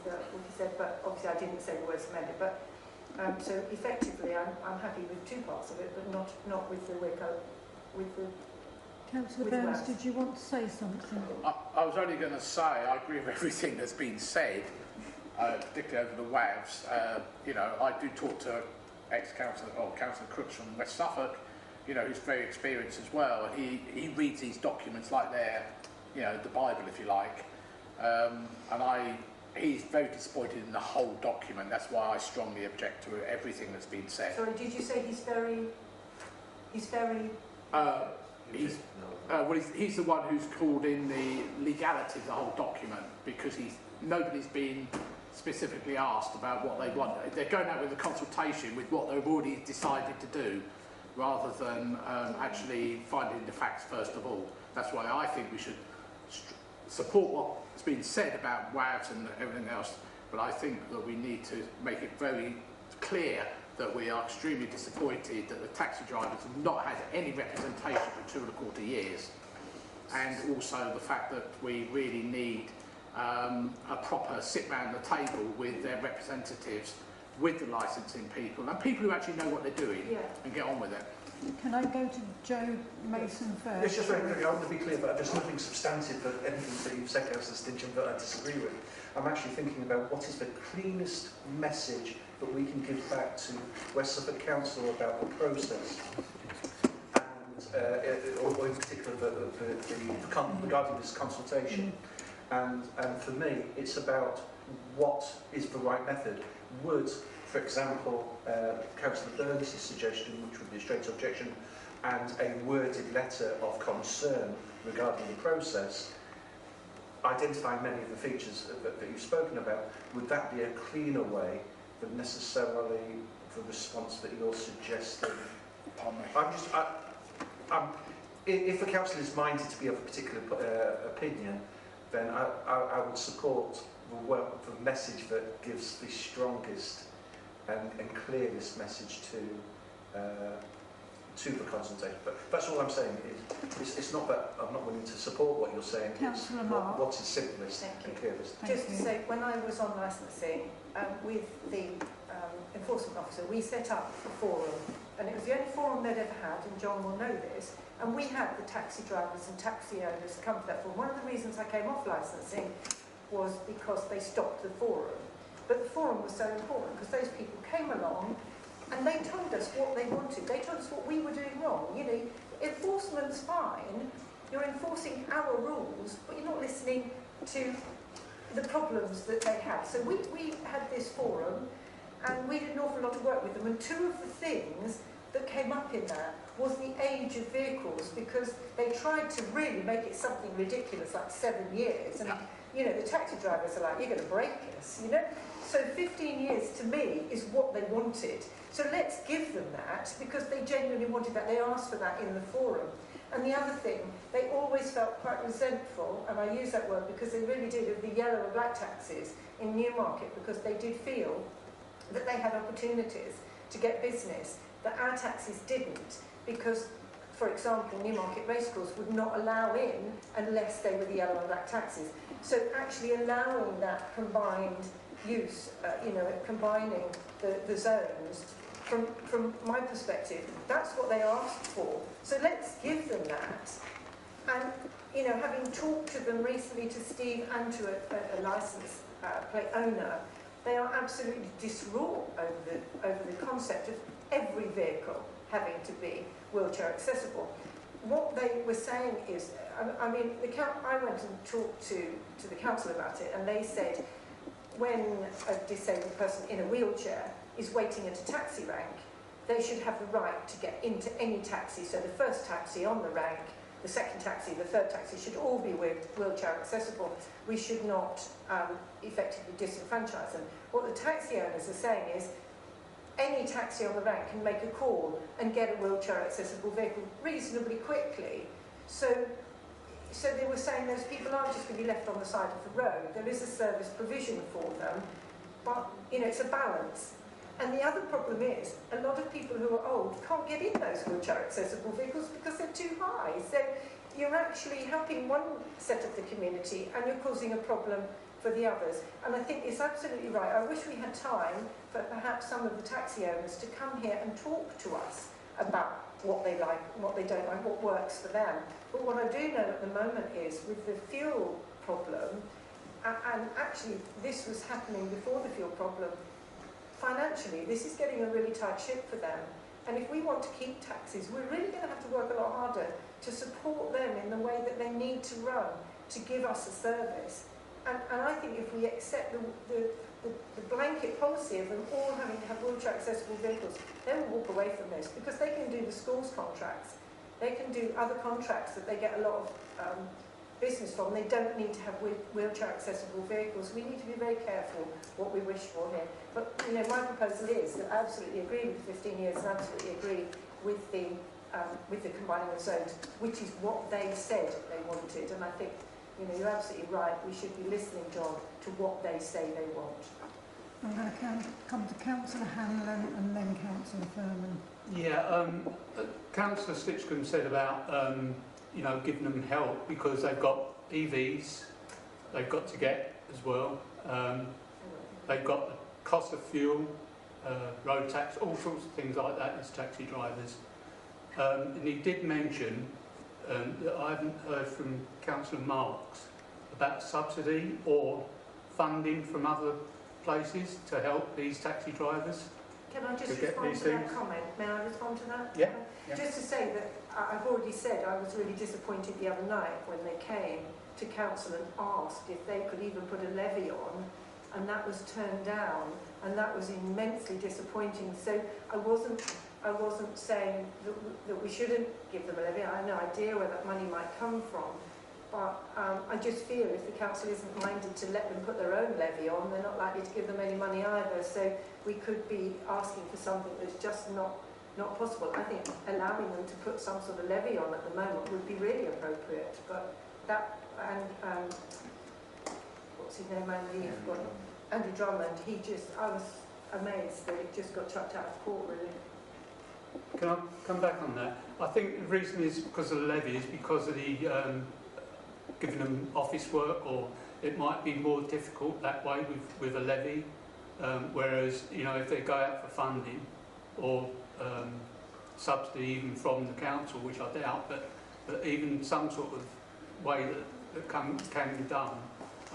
what you said, but obviously I didn't say the words amended. But so effectively, I'm happy with two parts of it, but not with the Councillor Burns, did you want to say something? I was only going to say I agree with everything that's been said, particularly over the WAVs. You know, I do talk to ex-councillor or Councillor Crooks from West Suffolk, you know, who's very experienced as well. He reads these documents like they're, you know, the Bible, if you like. And he's very disappointed in the whole document. That's why I strongly object to everything that's been said. Sorry, did you say he's very? He's the one who's called in the legality of the whole document, because nobody's been specifically asked about what they want. They're going out with a consultation with what they've already decided to do, rather than actually finding the facts first of all. That's why I think we should support what's been said about WAVs and everything else, but I think that we need to make it very clear that we are extremely disappointed that the taxi drivers have not had any representation for 2.25 years, and also the fact that we really need a proper sit round the table with their representatives, with the licensing people, and people who actually know what they're doing, and get on with it. Can I go to Joe Mason first? It's just very quickly, I want to be clear, but there's nothing substantive that anything that you've said, Councillor Stitchcombe, that I disagree with. I'm actually thinking about what is the cleanest message that we can give back to West Suffolk Council about the process, and or in particular regarding this consultation. And for me, it's about what is the right method. Would, for example, Councillor Burns' suggestion, which would be a straight objection, and a worded letter of concern regarding the process, identifying many of the features that you've spoken about, would that be a cleaner way than necessarily the response that you're suggesting? If the council is minded to be of a particular opinion, then I would support the message that gives the strongest and clearest message to the consultation. But that's all I'm saying. It's not that I'm not willing to support what you're saying. It's what is simplest and clearest. Just to say, when I was on licensing with the enforcement officer, we set up a forum, and it was the only forum they'd ever had, and John will know this, and we had the taxi drivers and taxi owners come to that forum. One of the reasons I came off licensing was because they stopped the forum. But the forum was so important because those people came along and they told us what they wanted. They told us what we were doing wrong. You know, enforcement's fine. You're enforcing our rules, but you're not listening to the problems that they have. So we had this forum, and we did an awful lot of work with them. And two of the things that came up in that was the age of vehicles, because they tried to really make it something ridiculous, like 7 years. And you know, the taxi drivers are like, you're going to break us, you know. So 15 years to me is what they wanted. So let's give them that, because they genuinely wanted that. They asked for that in the forum. And the other thing, they always felt quite resentful, and I use that word because they really did, of the yellow and black taxis in Newmarket, because they did feel that they had opportunities to get business that our taxis didn't, because, for example, Newmarket Racecourse would not allow in unless they were the yellow and black taxis. So actually allowing that combined use, you know, combining the zones, from my perspective, that's what they asked for. So let's give them that. And, you know, having talked to them recently, to Steve and to a licence plate owner, they are absolutely distraught over the concept of every vehicle having to be wheelchair accessible. What they were saying is, I mean, I went and talked to the council about it, and they said when a disabled person in a wheelchair is waiting at a taxi rank, they should have the right to get into any taxi. So the first taxi on the rank, the second taxi, the third taxi should all be wheelchair accessible. We should not effectively disenfranchise them. What the taxi owners are saying is, any taxi on the rank can make a call and get a wheelchair accessible vehicle reasonably quickly. So they were saying those people aren't just going to be left on the side of the road. There is a service provision for them, but, you know, it's a balance. And the other problem is, a lot of people who are old can't get in those wheelchair accessible vehicles because they're too high. So you're actually helping one set of the community and you're causing a problem for the others. And I think it's absolutely right. I wish we had time for perhaps some of the taxi owners to come here and talk to us about what they like, what they don't like, what works for them. But what I do know at the moment is, with the fuel problem, and actually this was happening before the fuel problem, financially, this is getting a really tight ship for them. And if we want to keep taxis, we're really going to have to work a lot harder to support them in the way that they need to run to give us a service. And I think if we accept the blanket policy of them all having to have wheelchair accessible vehicles, then we'll walk away from this, because they can do the schools contracts, they can do other contracts that they get a lot of business from. They don't need to have wheelchair accessible vehicles. We need to be very careful what we wish for here. But, you know, my proposal is that I absolutely agree with 15 years and absolutely agree with the combining of zones, which is what they said they wanted. And I think, you know, you're absolutely right. We should be listening, John, to what they say they want. I'm going to come to Councillor Hanlon and then Councillor Furman. Yeah, Councillor Stitchcombe said about you know, giving them help because they've got EVs they've got to get as well. They've got the cost of fuel, road tax, all sorts of things like that as taxi drivers. And he did mention that I haven't heard from Councillor Marks about subsidy or funding from other places to help these taxi drivers. Can I just respond to that comment? May I respond to that? Yeah. Yeah. Just to say that I've already said I was really disappointed the other night when they came to council and asked if they could even put a levy on, and that was turned down, and that was immensely disappointing. So I wasn't saying that we shouldn't give them a levy. I have no idea where that money might come from, but I just feel if the council isn't minded to let them put their own levy on, they're not likely to give them any money either. So we could be asking for something that's just not possible. I think allowing them to put some sort of levy on at the moment would be really appropriate. But that, and what's his name, Andy Drummond, I was amazed that it just got chucked out of court, really. Can I come back on that? I think the reason is because of the levies, because of the giving them office work, or it might be more difficult that way with a levy, whereas, you know, if they go out for funding or subsidy even from the council, which I doubt, but even some sort of way that can be done.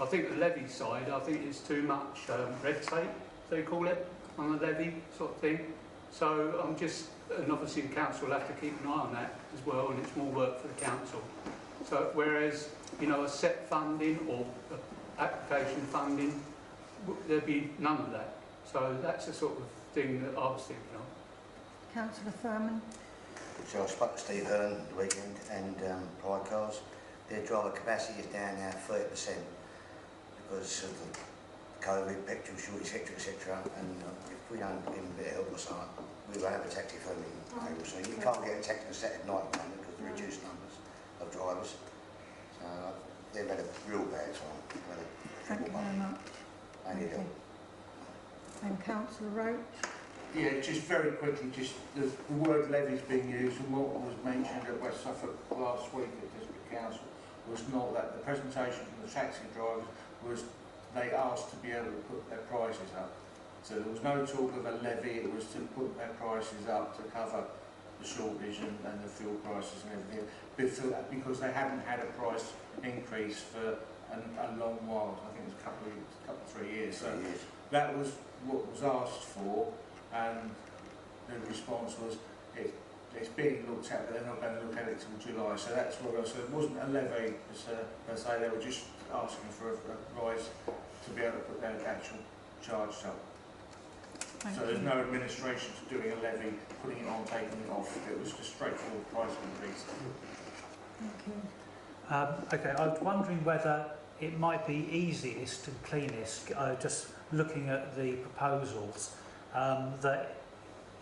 I think the levy side, I think it's too much red tape, they call it, on the levy sort of thing. So I'm just, and obviously the council will have to keep an eye on that as well, and it's more work for the council. So whereas, you know, a set funding or application funding, there'd be none of that. So that's the sort of thing that I was thinking of. Councillor Furman. So I spoke to Steve Hearn the weekend, and Pride Cars, their driver capacity is down now 30%. because of the COVID, petrol shortage, etc. And if we don't give them a bit of help or something, we will have a taxi firm in Haverhill. So you can't get a taxi set at night at the moment because of the reduced numbers of drivers. So they've had a real bad time. Thank you very much. They need help. And Councillor Roach. Yeah, just very quickly, just the word levy's being used, and what was mentioned at West Suffolk last week at District Council was not that. The presentation from the taxi drivers was they asked to be able to put their prices up. So there was no talk of a levy, it was to put their prices up to cover the shortage and the fuel prices and everything, because they hadn't had a price increase for a long while. I think it was a couple of 3 years. So that was what was asked for, and the response was it's being looked at, but they're not going to look at it till July. So that's what I said. It wasn't a levy per se, they were just asking for a rise to be able to put their actual charge up. So there's no administration to doing a levy, putting it on, taking it off. It was just straightforward price increase. Okay, I was wondering whether it might be easiest and cleanest, just looking at the proposals, that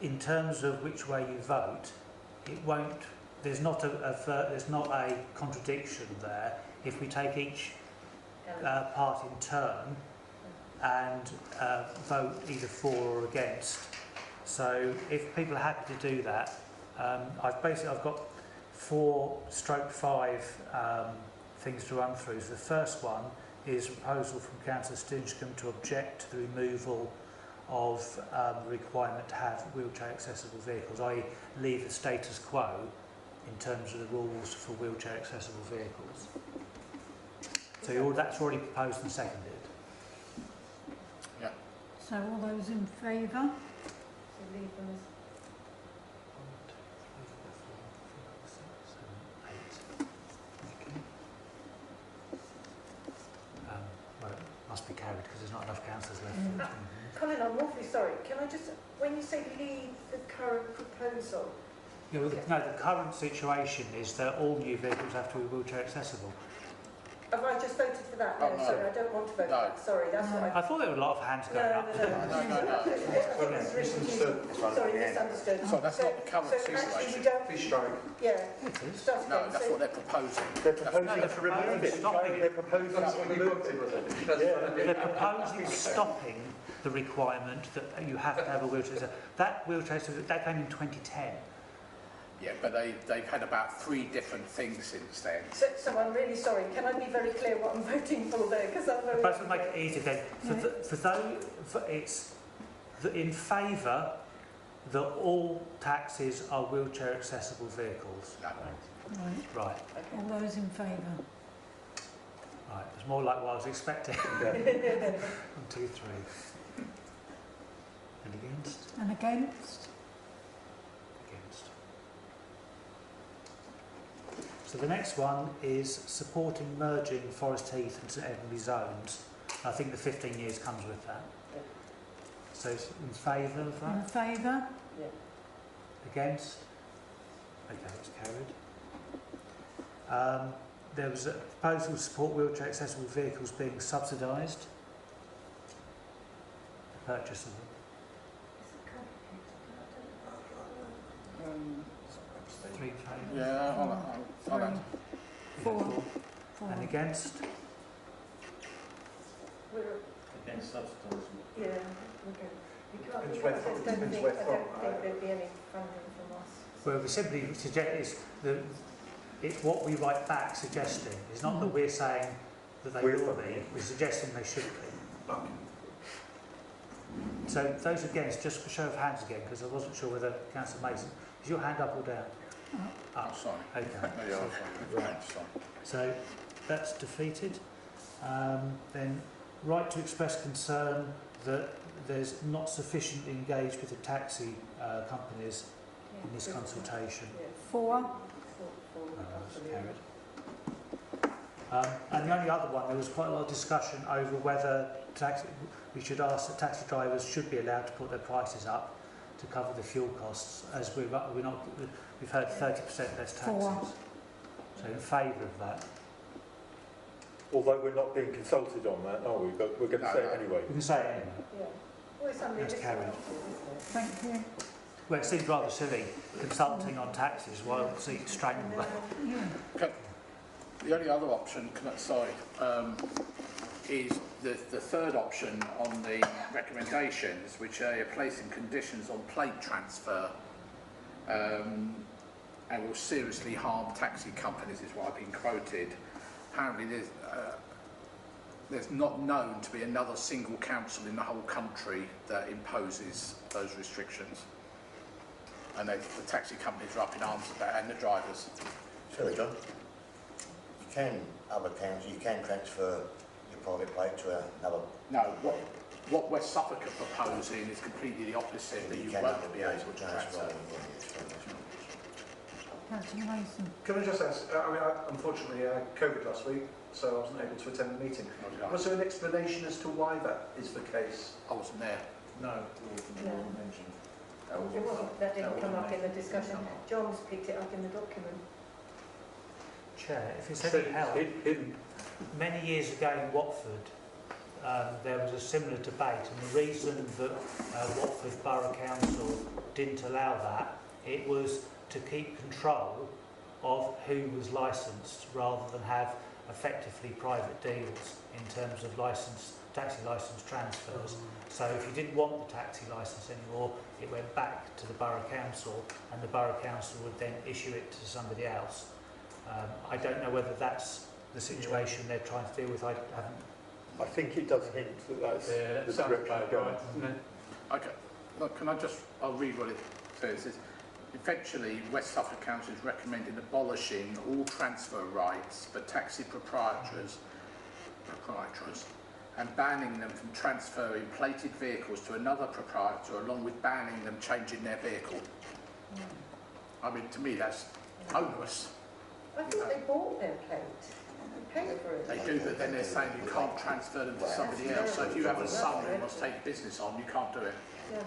in terms of which way you vote, it won't. There's not a contradiction there if we take each part in turn and vote either for or against. So if people are happy to do that, I've got 4/5 things to run through. So the first one is a proposal from Councillor Stinchcombe to object to the removal of the requirement to have wheelchair accessible vehicles, i.e. leave the status quo in terms of the rules for wheelchair accessible vehicles. So that's already proposed and seconded. Yeah. So all those in favour? So leave them as 1, 2, 3, 4, 5, 6, 7, 8. Well, it must be carried because there's not enough councillors left. Colin, I'm awfully sorry. Can I just, when you say leave the current proposal? Yeah, well, no, the current situation is that all new vehicles have to be wheelchair accessible. Have I just voted for that? No, Oh, no. sorry, I don't want to vote for that. Sorry, that's what I thought there were a lot of hands going up. Sorry, misunderstood. So that's not the current Actually, we situation. don't. Fish strike. Yeah. It is. Start again. No, that's what they're proposing. They're proposing they're to remove it. stopping They're proposing That's to what you remove booked it. it, was it? They're proposing stopping the requirement that you have to have a wheelchair. That wheelchair, that came in 2010. Yeah, but they've had about 3 different things since then. So I'm really sorry. Can I be very clear what I'm voting for there? Because I'm very. But to make it easy then, it's in favour that all taxis are wheelchair accessible vehicles. No. Right. All those in favour? Right. It's more like what I was expecting. 1, 2, 3. And against? And against? Against. So the next one is supporting merging Forest Heath and St Edmundby zones. I think the 15 years comes with that. So it's in favour of that? In favour? Yeah. Against? Okay, that's carried. There was a proposal to support wheelchair accessible vehicles being subsidised. The purchase of them. 3 in favour. Yeah, I'll 4. And against? We're, Against subsidising. yeah, okay. Depends where from. I don't think there'd be any funding from us. Well, we simply suggest it's what we write back suggesting. It's not that we're saying that they will be, we're suggesting they should be. So those against, just for show of hands again, because I wasn't sure whether Councillor Mason, is your hand up or down? Up. sorry. Okay. No, you're right. Sorry. So that's defeated. Then right to express concern that there's not sufficiently engaged with the taxi companies in this consultation. 4. That's carried. And the only other one, there was quite a lot of discussion over whether we should ask that taxi drivers should be allowed to put their prices up to cover the fuel costs, as we've heard 30% less taxes. 4. So in favour of that. Although we're not being consulted on that, are we? But we're going to say it anyway. We can say it anyway. Yeah. Well, it's something That's that's carried. Thank you. Well, it seems rather silly consulting on taxes while seats strangle. Okay. The only other option, is the third option on the recommendations, which are placing conditions on plate transfer and will seriously harm taxi companies, is what I've been quoted. Apparently there's not known to be another single council in the whole country that imposes those restrictions. And the taxi companies are up in arms about it, and the drivers. Sorry, John. You can transfer your private plate to another... No, what West Suffolk are proposing is completely the opposite, that you won't be able to transfer. Councillor Mason. Can I just ask, unfortunately I had COVID last week, so I wasn't able to attend the meeting. Was there an explanation as to why that is the case? I wasn't there. No. It wasn't, that didn't come up in the discussion. John's picked it up in the document. Chair, if it's any help, many years ago in Watford, there was a similar debate, and the reason that Watford Borough Council didn't allow that, it was to keep control of who was licensed rather than have effectively private deals in terms of taxi licence transfers. So if you didn't want the taxi licence anymore, it went back to the Borough Council, and the Borough Council would then issue it to somebody else. I don't know whether that's the situation they're trying to deal with. I I think it does hint that that's the direction of going. Okay. Look, I'll read what it says. It says, eventually, West Suffolk Council is recommending abolishing all transfer rights for taxi proprietors and banning them from transferring plated vehicles to another proprietor, along with banning them changing their vehicle. I mean, to me, that's onerous. I thought they bought their plate. They paid for it. They do, but then they're saying you can't transfer them to somebody else. So if you have a son who wants to take business on, you can't do it. Yeah,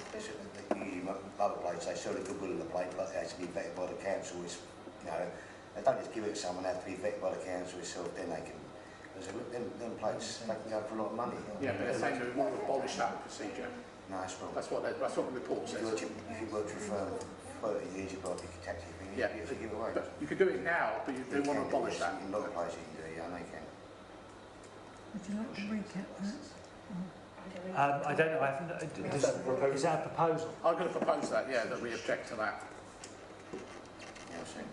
Other plates, they show the goodwill of the plate, but they have to be vetted by the council. They don't just give it to someone, they have to be vetted by the council itself, then they can... Them plates, they can go for a lot of money. Yeah, but they're saying they want to abolish that procedure. No, that's wrong. That's what the report says. If you work for a firm for 30 years, you've got a big taxi thing, you have to give away. But you can do it now, but they want to abolish that. In a lot of places you can do it, yeah, they can. Would you like to recap that? I don't know. I haven't. Is that a proposal? I'm going to propose that, yeah, that we object to that. Yeah, I've seen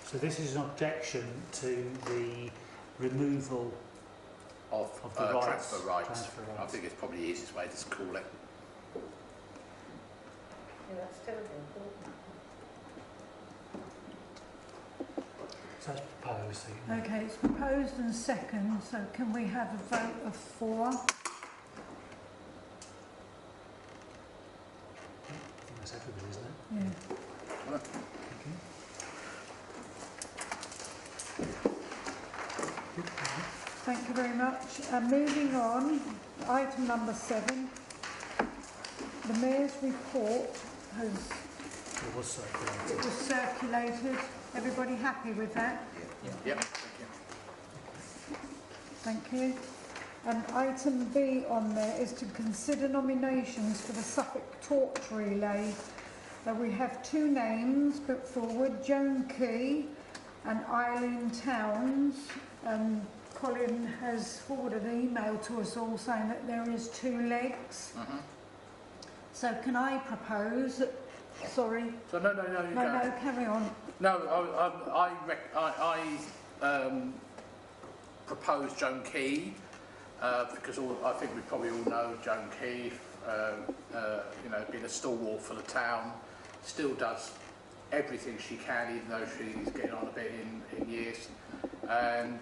So this is an objection to the removal of the rights, transfer rights. Transfer rights. I think it's probably the easiest way to call it. Yeah, that's terribly important. So that's proposed. Okay, it's proposed and second, so can we have a vote of 4? I think that's everybody, isn't it? Yeah. Right. Thank you very much. Moving on, item number 7. The Mayor's report It was circulated. was circulated. Everybody happy with that? Yep, thank you. Thank you. And item B on there is to consider nominations for the Suffolk Torch Relay. We have 2 names put forward, Joan Key and Eileen Towns. Colin has forwarded an email to us all saying that there is 2 legs. So can I propose? Sorry. So no, you go. No, carry on. No, I propose Joan Key because I think we probably all know Joan Key. Being a stalwart for the town, still does everything she can, even though she's getting on a bit in years. And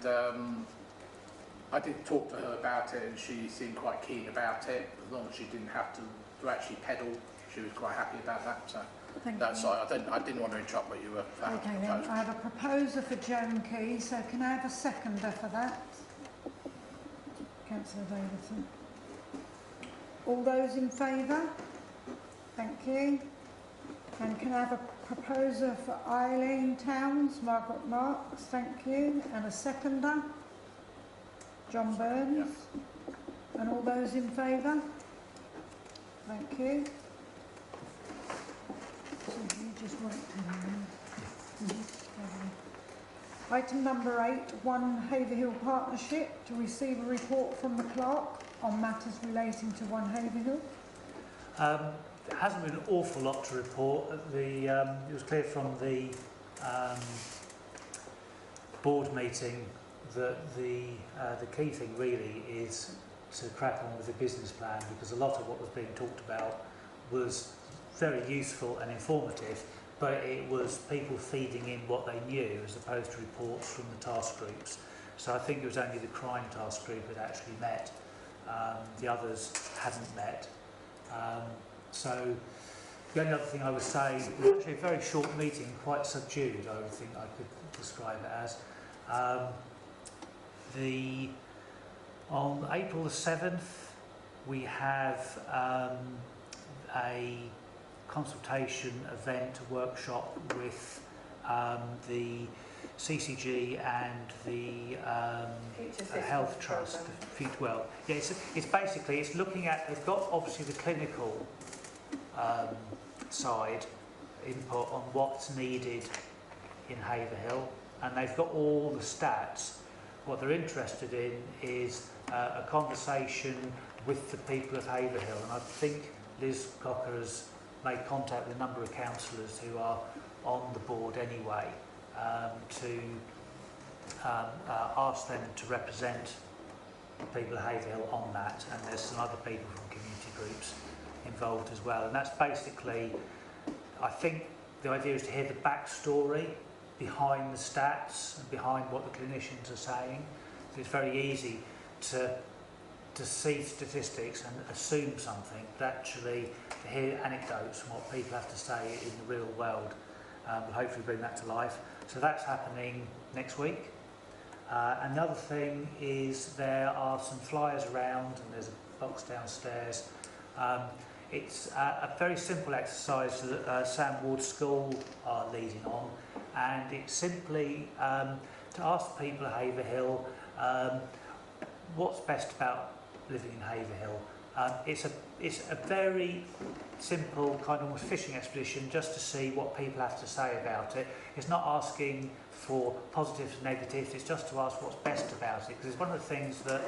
I did talk to her about it, and she seemed quite keen about it. As long as she didn't have to actually pedal, she was quite happy about that. So. Thank No, you. sorry, I didn't want to interrupt what you were Okay then, I have a proposer for Joan Key, so can I have a seconder for that? Councillor Davison. All those in favour? Thank you. And can I have a proposer for Eileen Towns, Margaret Marks, thank you, and a seconder, John Burns. And all those in favour? Thank you. So you just want it to Item number 8, One Haverhill Partnership, to receive a report from the clerk on matters relating to One Haverhill. There hasn't been an awful lot to report. It was clear from the board meeting that the key thing really is to crack on with the business plan, because a lot of what was being talked about was very useful and informative, but it was people feeding in what they knew as opposed to reports from the task groups. So I think it was only the crime task group that actually met. The others hadn't met. So the only other thing I would say, it was actually a very short meeting, quite subdued, I would think I could describe it as. On April the 7th, we have a consultation event, a workshop with the CCG and the Health Trust. Well, yeah, it's basically, it's looking at, they've got obviously the clinical side input on what's needed in Haverhill, and they've got all the stats. What they're interested in is a conversation with the people of Haverhill, and I think Liz Cocker has made contact with a number of councillors who are on the board anyway, to ask them to represent the people of Haverhill on that, and there's some other people from community groups involved as well. And that's basically, I think the idea is to hear the backstory behind the stats and behind what the clinicians are saying. So it's very easy to see statistics and assume something, but actually to hear anecdotes and what people have to say in the real world will hopefully bring that to life. So that's happening next week. Another thing is there are some flyers around, and there's a box downstairs. It's a very simple exercise that Sam Ward School are leading on, and it's simply to ask the people of Haverhill what's best about living in Haverhill. It's a very simple kind of almost fishing expedition just to see what people have to say about it. It's not asking for positives and negatives, it's just to ask what's best about it, because it's one of the things that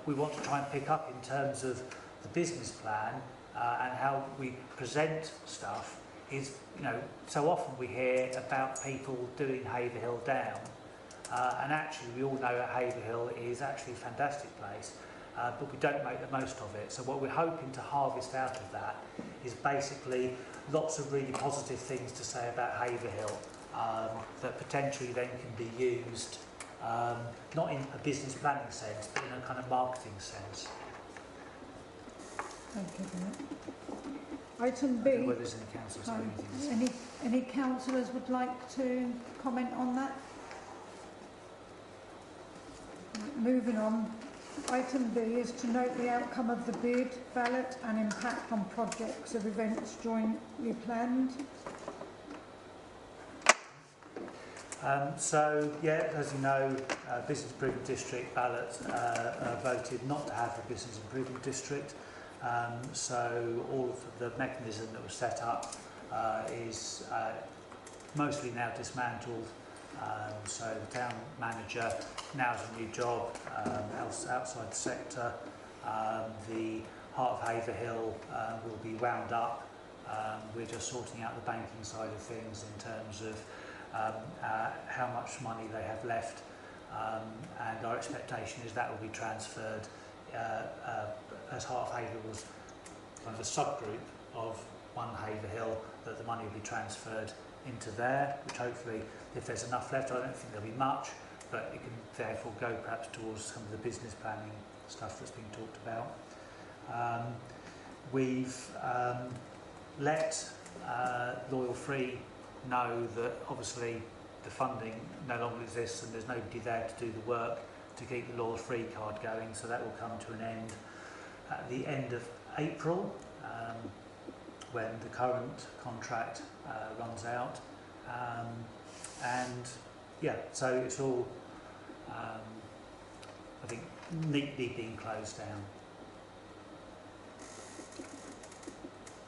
we want to try and pick up in terms of the business plan and how we present stuff is, you know, so often we hear about people doing Haverhill down, and actually we all know that Haverhill is actually a fantastic place, but we don't make the most of it. So what we're hoping to harvest out of that is basically lots of really positive things to say about Haverhill that potentially then can be used, not in a business planning sense, but in a kind of marketing sense. Thank you for that. Item B. Whether there's any councillors have anything to say. Any councillors would like to comment on that? Moving on. Item B is to note the outcome of the bid, ballot and impact on projects of events jointly planned. So, yeah, as you know, Business Improvement District ballot voted not to have a Business Improvement District. So all of the mechanism that was set up is mostly now dismantled. So the town manager now has a new job outside the sector. The Heart of Haverhill will be wound up. We're just sorting out the banking side of things in terms of how much money they have left, and our expectation is that will be transferred as Heart of Haverhill was kind of a subgroup of One Haverhill, that the money will be transferred into there, which hopefully, if there's enough left, I don't think there'll be much, but it can therefore go perhaps towards some of the business planning stuff that's being talked about. We've let Loyal Free know that obviously the funding no longer exists and there's nobody there to do the work to keep the Loyal Free card going, so that will come to an end at the end of April. when the current contract runs out. And yeah, so it's all, I think, neatly being closed down.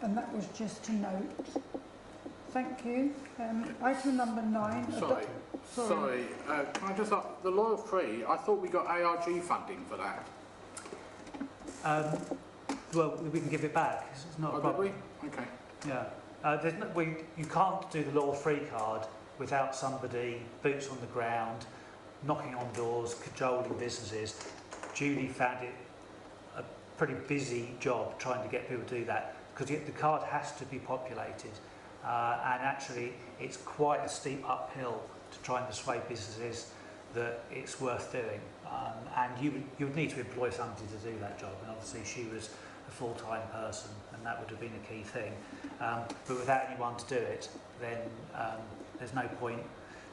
And that was just to note. Thank you. Item number 9. Sorry. Can I just ask, the Loyal Free, I thought we got ARG funding for that. Well, we can give it back. It's not a problem. Did we? Okay. Yeah. You can't do the Loyal Free card without somebody, boots on the ground, knocking on doors, cajoling businesses. Julie found it a pretty busy job trying to get people to do that, because the card has to be populated. And actually, it's quite a steep uphill to try and persuade businesses that it's worth doing. And you would need to employ somebody to do that job. And obviously, she was a full-time person, and that would have been a key thing. But without anyone to do it, then there's no point.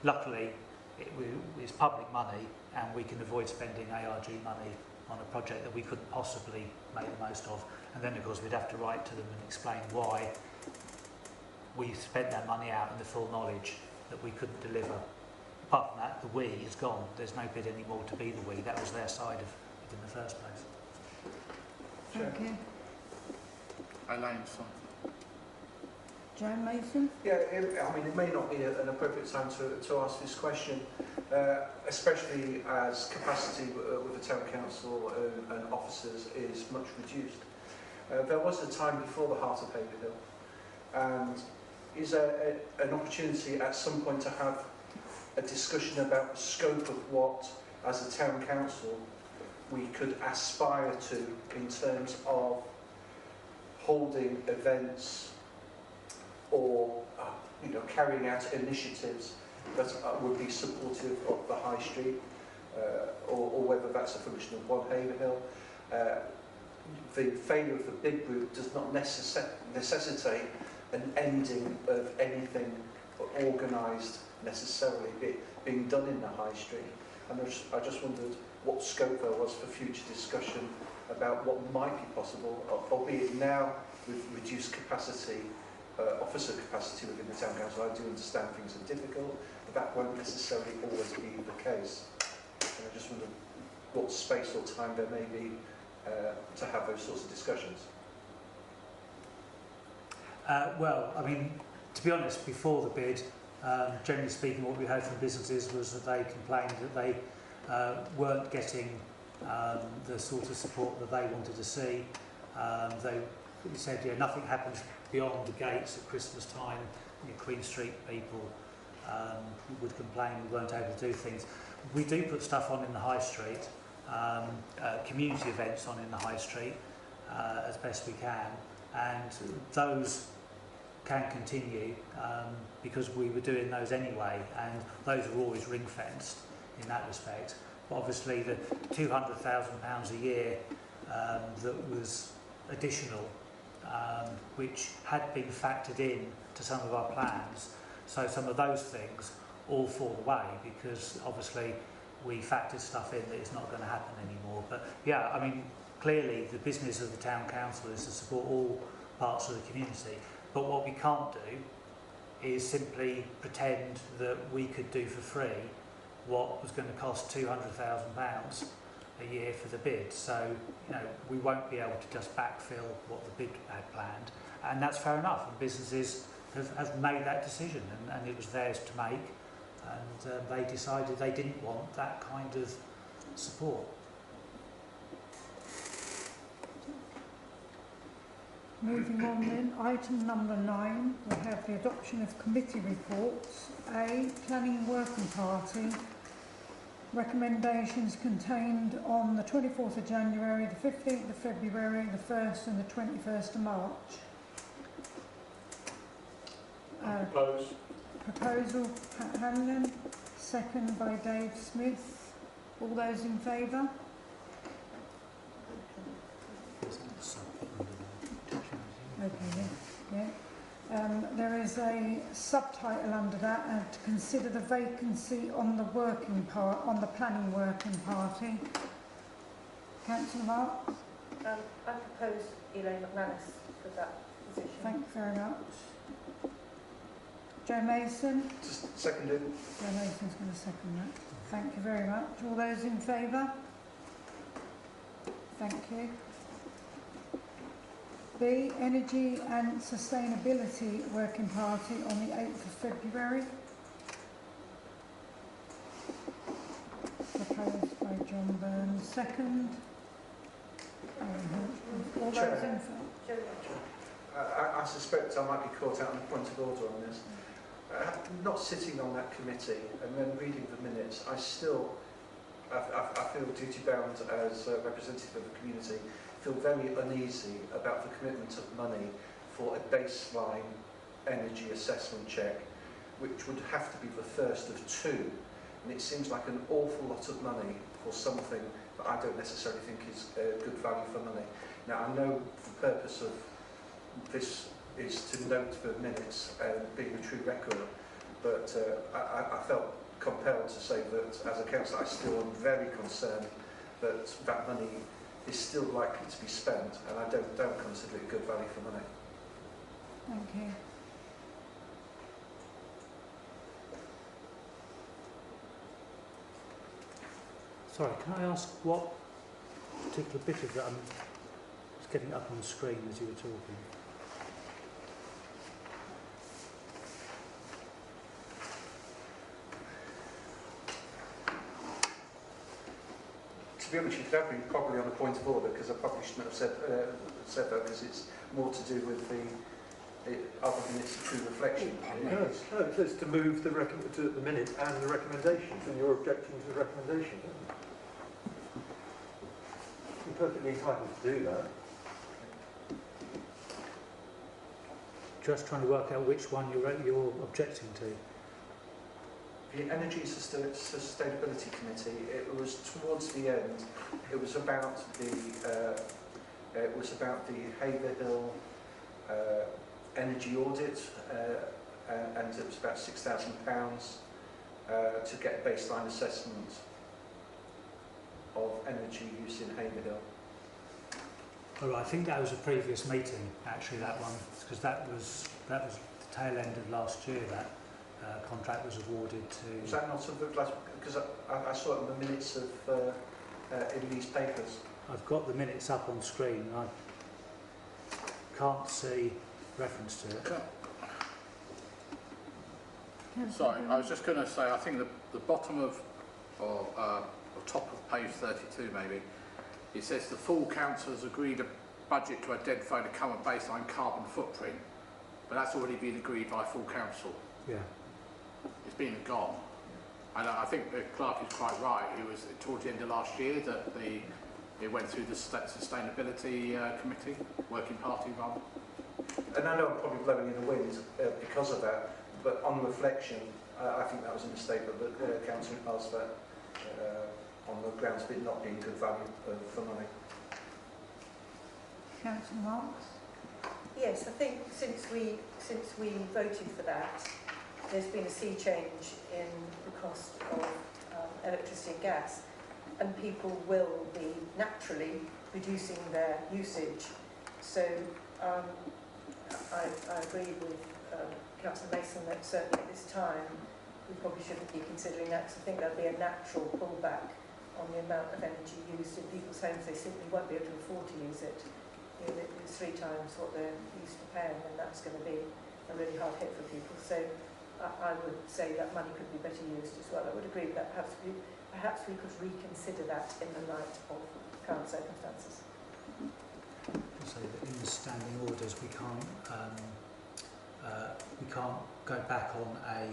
Luckily, it's public money, and we can avoid spending ARG money on a project that we couldn't possibly make the most of. And then, of course, we'd have to write to them and explain why we spent that money out in the full knowledge that we couldn't deliver. Apart from that, the we is gone. There's no bid anymore to be the we. That was their side of it in the first place. Thank you. Elaine, sorry. Joan Mason? Yeah, I mean, it may not be an appropriate time to ask this question, especially as capacity with the town council and officers is much reduced. There was a time before the heart of Haverhill, and is there an opportunity at some point to have a discussion about the scope of what, as a town council, we could aspire to in terms of holding events or carrying out initiatives that would be supportive of the High Street, or whether that's a function of One Haverhill. The failure of the big group does not necessitate an ending of anything organised necessarily being done in the High Street. And I just wondered what scope there was for future discussion about what might be possible, albeit now with reduced capacity, officer capacity within the town council. I do understand things are difficult, but that won't necessarily always be the case. And I just wondered what space or time there may be to have those sorts of discussions. Well, I mean, to be honest, before the bid, generally speaking, what we heard from businesses was that they complained that they weren't getting the sort of support that they wanted to see. They said, yeah, nothing happens beyond the gates at Christmas time. Queen Street people would complain we weren't able to do things. We do put stuff on in the High Street, community events on in the High Street as best we can, and those can continue because we were doing those anyway, and those were always ring-fenced in that respect. But obviously the £200,000 a year that was additional, which had been factored in to some of our plans, so some of those things all fall away because obviously we factored stuff in that is not going to happen anymore. But yeah, I mean, clearly the business of the town council is to support all parts of the community. But what we can't do is simply pretend that we could do for free what was going to cost £200,000 a year for the bid. So, we won't be able to just backfill what the bid had planned. And that's fair enough. And businesses have made that decision, and it was theirs to make. And they decided they didn't want that kind of support. Moving on then, item number 9, we have the adoption of committee reports. A, Planning Working Party. Recommendations contained on the 24th of January, the 15th of February, the 1st and the 21st of March. Propose. Proposal, Pat Hanlon, second by Dave Smith. All those in favour? Okay, yeah. There is a subtitle under that, to consider the vacancy on the planning working party. Councillor Marks? I propose Elaine McManus for that opposition. Thank you very much. Joe Mason? Just seconded. Joe Mason's going to second that. Thank you very much. All those in favour? Thank you. B, Energy and Sustainability Working Party on the 8th of February. Proposed by John Burns. Second. All those in favour? I suspect I might be caught out on the point of order on this. Not sitting on that committee and then reading the minutes, I feel duty-bound as a representative of the community, feel very uneasy about the commitment of money for a baseline energy assessment check, which would have to be the first of two. And it seems like an awful lot of money for something that I don't necessarily think is good value for money. Now, I know the purpose of this is to note the minutes and being a true record, but I felt compelled to say that as a councillor I still am very concerned that that money is still likely to be spent, and I don't consider it good value for money. Thank you. Sorry, can I ask what particular bit of that I'm just getting up on screen as you were talking? To be honest, you could have me probably on a point of order, because I probably shouldn't have said that, because it's more to do with the other minutes of true reflection. No, it says to move the minute and the recommendations, and you're objecting to the recommendation. You're perfectly entitled to do that. Just trying to work out which one you're objecting to. The Energy Sustainability Committee, it was towards the end. It was about the Haverhill energy audit, and it was about £6,000 to get a baseline assessment of energy use in Haverhill. All right, I think that was a previous meeting, actually, that one, because that was the tail end of last year. That contract was awarded to. Was that not something last? Because I saw it in the minutes of in these papers. I've got the minutes up on screen. I can't see reference to it. Sorry, I was just going to say, I think the bottom of, or top of page 32 maybe, it says the full council has agreed a budget to identify the current baseline carbon footprint, but that's already been agreed by full council. Yeah. It's been and gone. And I think the clerk is quite right. It was towards the end of last year that it went through the sustainability committee, working party rather. And I know I'm probably blowing in the wind because of that, but on reflection, I think that was a mistake that the council passed that on the grounds of it not being good value for money. Councillor Marks? Yes, I think since we voted for that, there's been a sea change in the cost of electricity and gas, and people will be naturally reducing their usage. So I agree with Councillor Mason that certainly at this time we probably shouldn't be considering that, because I think there'll be a natural pullback on the amount of energy used in people's homes. They simply won't be able to afford to use it. You know, it's 3 times what they're used to paying, and that's going to be a really hard hit for people. So I would say that money could be better used as well. I would agree with that. Perhaps we could reconsider that in the light of current circumstances. So that in the standing orders we can't go back on a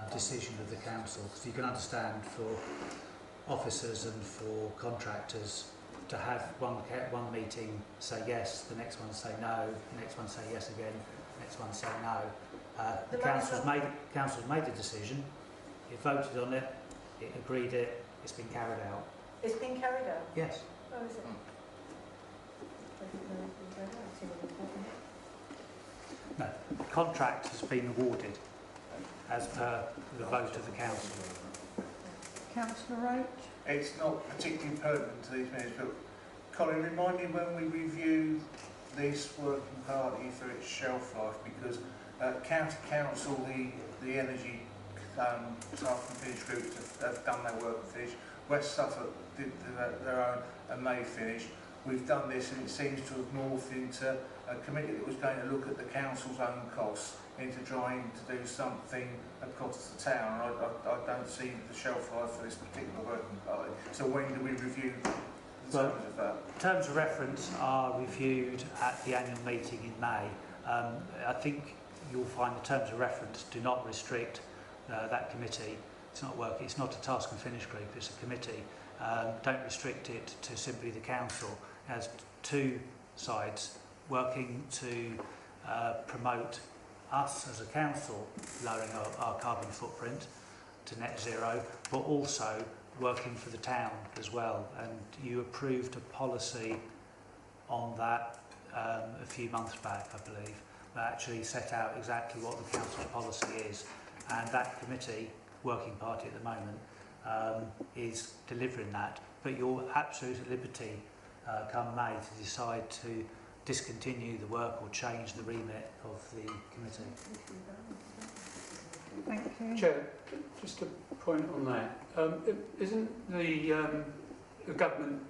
decision of the council, because you can understand for officers and for contractors to have one meeting say yes, the next one say no, the next one say yes again, the next one say no. The council's made a decision, it voted on it, it agreed it, it's been carried out. It's been carried out? Yes. Oh, is it? No, the contract has been awarded as per the vote of the council. Councillor Roach? It's not particularly pertinent to these minutes, but Colin, remind me when we review this working party for its shelf life, because County Council, the energy staff and finish groups have done their work and finished. West Suffolk did their own and they finished. We've done this and it seems to have morphed into a committee that was going to look at the council's own costs into trying to do something across the town. I don't see the shelf life for this particular working party. So when do we review the terms of that? Terms of reference are reviewed at the annual meeting in May. I think you'll find the terms of reference do not restrict that committee. It's not a task and finish group, it's a committee. Don't restrict it to simply the council. It has two sides working to promote us as a council lowering our carbon footprint to net zero, but also working for the town as well. And you approved a policy on that a few months back, I believe, that actually set out exactly what the council's policy is. And that committee, working party at the moment, is delivering that. But you're absolutely at liberty come May to decide to discontinue the work or change the remit of the committee. Thank you. Chair, just a point on that. Isn't the government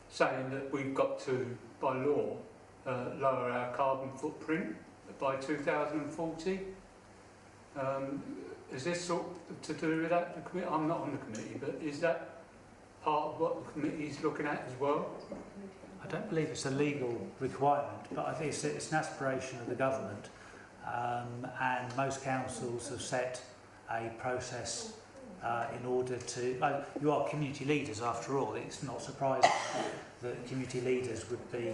saying that we've got to, by law, lower our carbon footprint by 2040? Is this sort of to do with that? I'm not on the committee, but is that part of what the committee is looking at as well? I don't believe it's a legal requirement, but I think it's an aspiration of the government, and most councils have set a process in order to... you are community leaders after all. It's not surprising that community leaders would be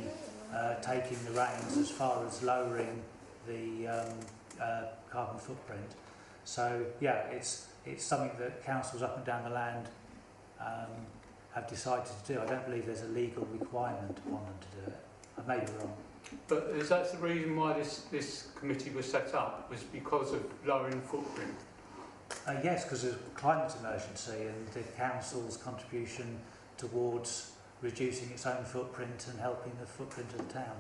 taking the reins as far as lowering the carbon footprint. So yeah, it's something that councils up and down the land have decided to do. I don't believe there's a legal requirement on them to do it. I may be wrong. But is that the reason why this committee was set up? Was because of lowering footprint? Yes, because of climate emergency and the council's contribution towards reducing its own footprint and helping the footprint of the town.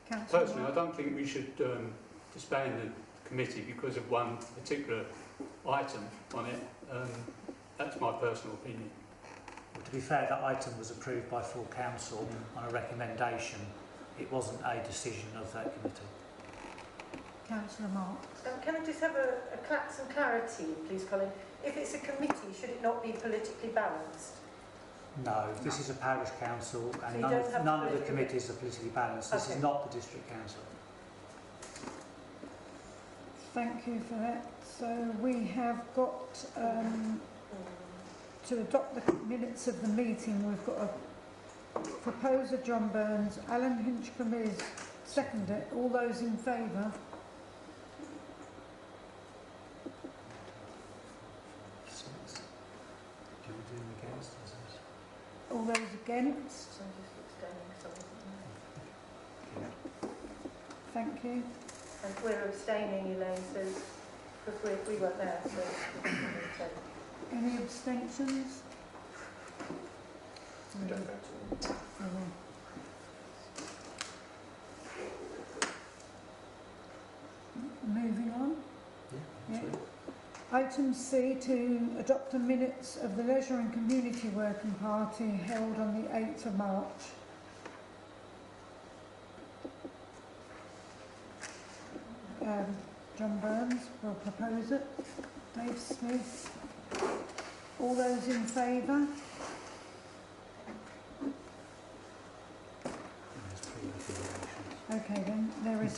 Councillor Personally, I don't think we should disband the committee because of one particular item on it. That's my personal opinion. Well, to be fair, that item was approved by full council on a recommendation. It wasn't a decision of that committee. Councillor Marks. Can I just have some clarity, please, Colin? If it's a committee, should it not be politically balanced? No, this is a parish council and So none of the committees are politically balanced. This is not the district council. Thank you for that. So we have got to adopt the minutes of the meeting. We've got a proposer, John Burns, Alan Hinchcombe is seconded. All those in favour? All those against? So I'm just abstaining, sorry. Thank you. And we're abstaining, Elaine, so because we weren't there, so... Any abstentions? Moving on. Yeah. Item C, to adopt the minutes of the Leisure and Community Working Party held on the 8th of March. John Burns will propose it. Dave Smith. All those in favour? Okay, then there is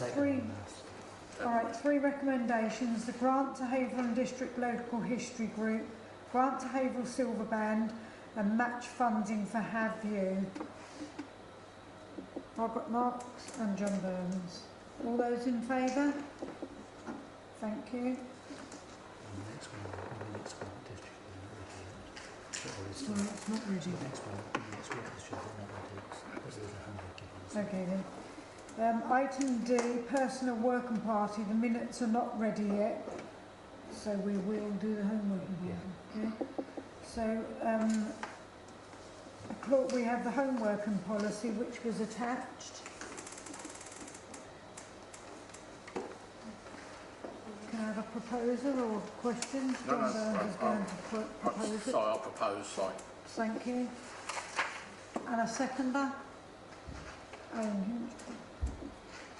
three recommendations. The grant to Haverhill District Local History Group, grant to Haverhill Silver Band and match funding for Haverhill. Robert Marks and John Burns. All those in favour? Thank you. Sorry, it's not ready. Okay then. Item D, personal working party. The minutes are not ready yet, so we will do the homework. Okay. So, we have the home working policy which was attached. Can I have a proposer or questions? No, John Burns is going to propose it. Sorry, I'll propose, sorry. Thank you. And a seconder?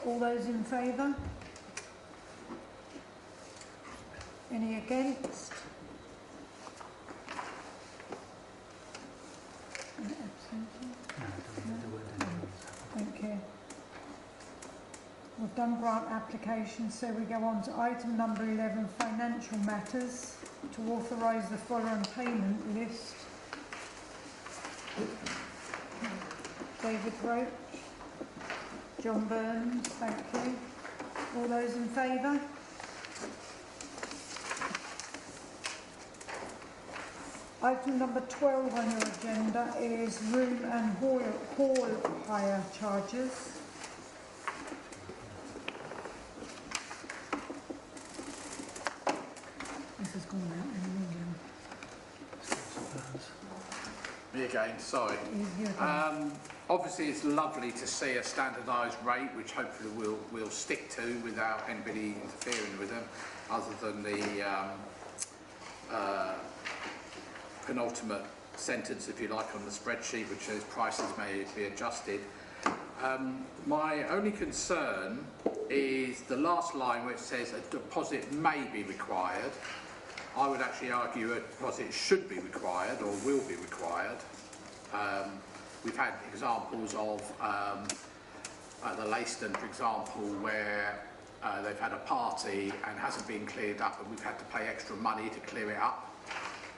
All those in favour? Any against? Any abstentions? No. Thank you. We've done grant applications, so we go on to item number 11, financial matters, to authorise the following payment list. David Roach, John Burns, thank you. All those in favour? Item number 12 on your agenda is room and hall hire charges. This has gone out in a million. Me again, sorry. Obviously it's lovely to see a standardised rate, which hopefully we'll stick to without anybody interfering with them, other than the penultimate sentence, if you like, on the spreadsheet, which says prices may be adjusted. My only concern is the last line where it says a deposit may be required. I would actually argue a deposit should be required or will be required. We've had examples of at the Leiston, for example, where they've had a party and hasn't been cleared up, and we've had to pay extra money to clear it up.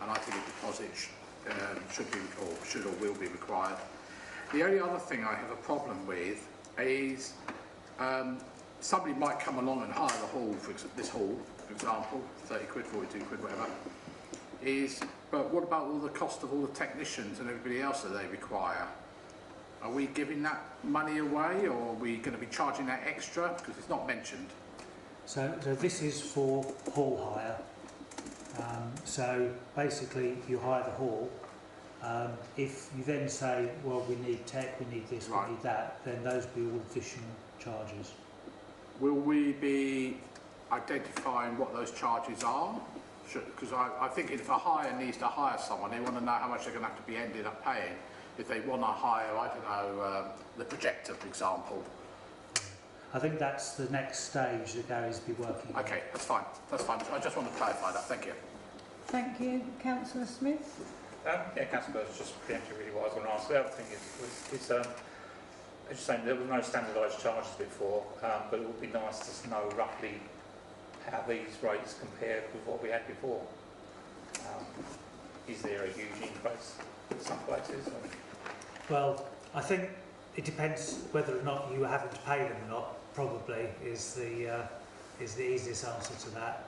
And I think a deposit should or will be required. The only other thing I have a problem with is somebody might come along and hire the hall, this hall, for example, 30 quid, 42 quid, whatever, but what about all the cost of all the technicians and everybody else that they require? Are we giving that money away, or are we going to be charging that extra? Because it's not mentioned. So this is for hall hire. So basically you hire the hall. If you then say, well, we need tech, we need this, we need that, then those will be all additional charges. Will we be identifying what those charges are? Because I think if a hire needs to hire someone, they want to know how much they're going to have to be ended up paying. If they want to hire, I don't know, the projector, for example. I think that's the next stage that Gary's be working on. Okay, that's fine. That's fine. I just want to clarify that. Thank you. Thank you. Councillor Smith? Yeah, Councillor Burns just preempted really what I was going to ask. The other thing is as you're saying, there were no standardised charges before, but it would be nice to know roughly how these rates compare with what we had before. Is there a huge increase in some places? Or? Well, I think it depends whether or not you were having to pay them or not. Probably is the easiest answer to that.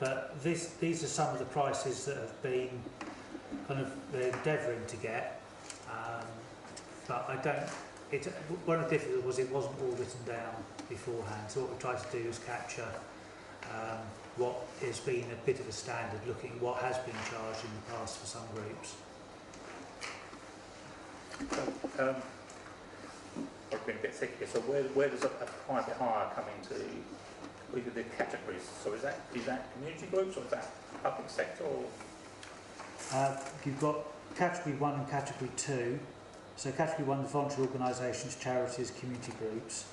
But these are some of the prices that have been kind of endeavouring to get. But I don't. One of the difficulties was it wasn't all written down beforehand. So what we tried to do is capture what has been a bit of a standard, looking at what has been charged in the past for some groups. I've been a bit thick here. So where does a private hire come into with the categories? So is that community groups, or is that public sector? Or? You've got category 1 and category 2. So category 1 is voluntary organisations, charities, community groups.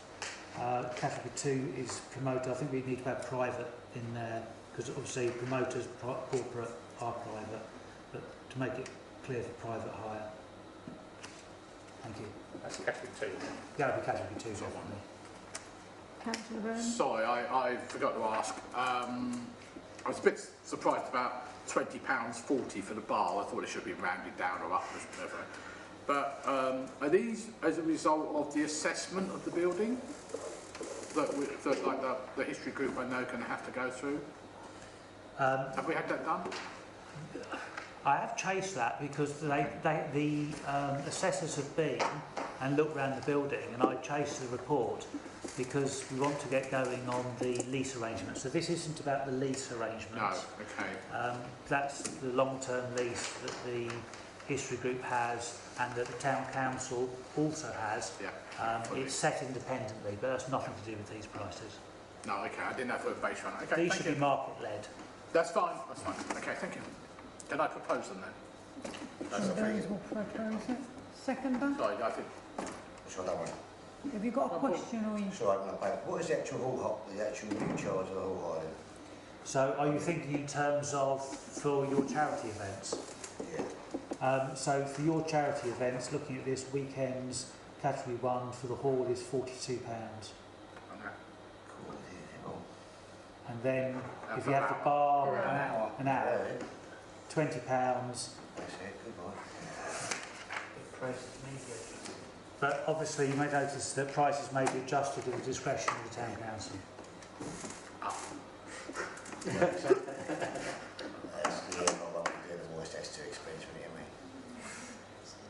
Category 2 is promoter. I think we need to have private in there, because obviously promoters, corporate are private, but to make it clear for private hire. Thank you. That's category 2. That would be category 2, definitely. Councillor Burns? Sorry, I forgot to ask. I was a bit surprised about £20.40 for the bar. I thought it should be rounded down or up or whatever. But are these as a result of the assessment of the building that like the history group I know going to have to go through? Have we had that done? I have chased that because the assessors have been and looked around the building, and I chased the report because we want to get going on the lease arrangements. So this isn't about the lease arrangements. No, okay. That's the long-term lease that the history group has and that the town council also has. Yeah. It's set independently, but that's nothing to do with these prices. No, okay, I didn't know if it was based on it. Okay, These thank should you. be market-led. That's fine, that's fine. Okay, thank you. Can I propose them then? That's a Those thing. will propose it. Seconder, Sorry, I think. So that one. have you got a question or you... So I want to pay. What is the actual the actual new charge of the hall hire? So are you thinking in terms of for your charity events? Yeah. So for your charity events, looking at this, weekends, category 1 for the hall is £42. Okay. Cool. And then if For you an have the hour. bar, For an hour. an hour, Yeah. £20. That's it. Goodbye. But obviously you may notice that prices may be adjusted at the discretion of the town council. That's the not what we do. Otherwise, that's too expensive, isn't it?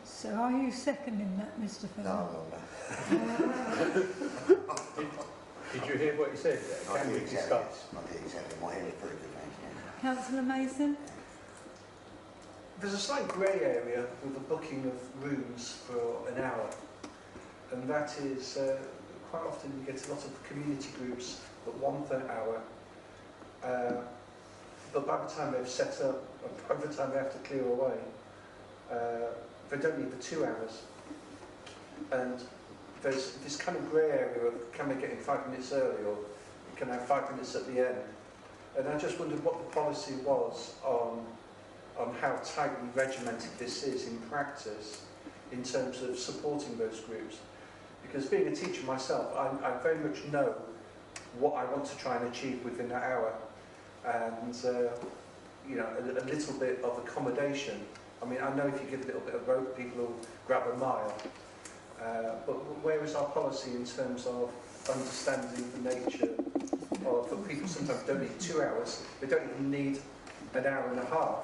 So are you seconding that, Mr. Fenner? No. Did you hear what he said? I Can we did exactly. discuss? I did exactly. My hair is pretty good, thank you. Councillor Mason? There's a slight grey area with the booking of rooms for an hour, and that is quite often you get a lot of community groups that want an hour, but by the time they've set up, and by the time they have to clear away, they don't need the 2 hours. And there's this kind of grey area of can they get in 5 minutes early or can I have 5 minutes at the end? And I just wondered what the policy was on how tightly regimented this is in practice in terms of supporting those groups. Because being a teacher myself, I very much know what I want to try and achieve within that hour. And, you know, a little bit of accommodation. I mean, I know if you give a little bit of rope, people will grab a mile. But where is our policy in terms of understanding the nature of, for people sometimes don't need 2 hours, they don't even need an hour and a half.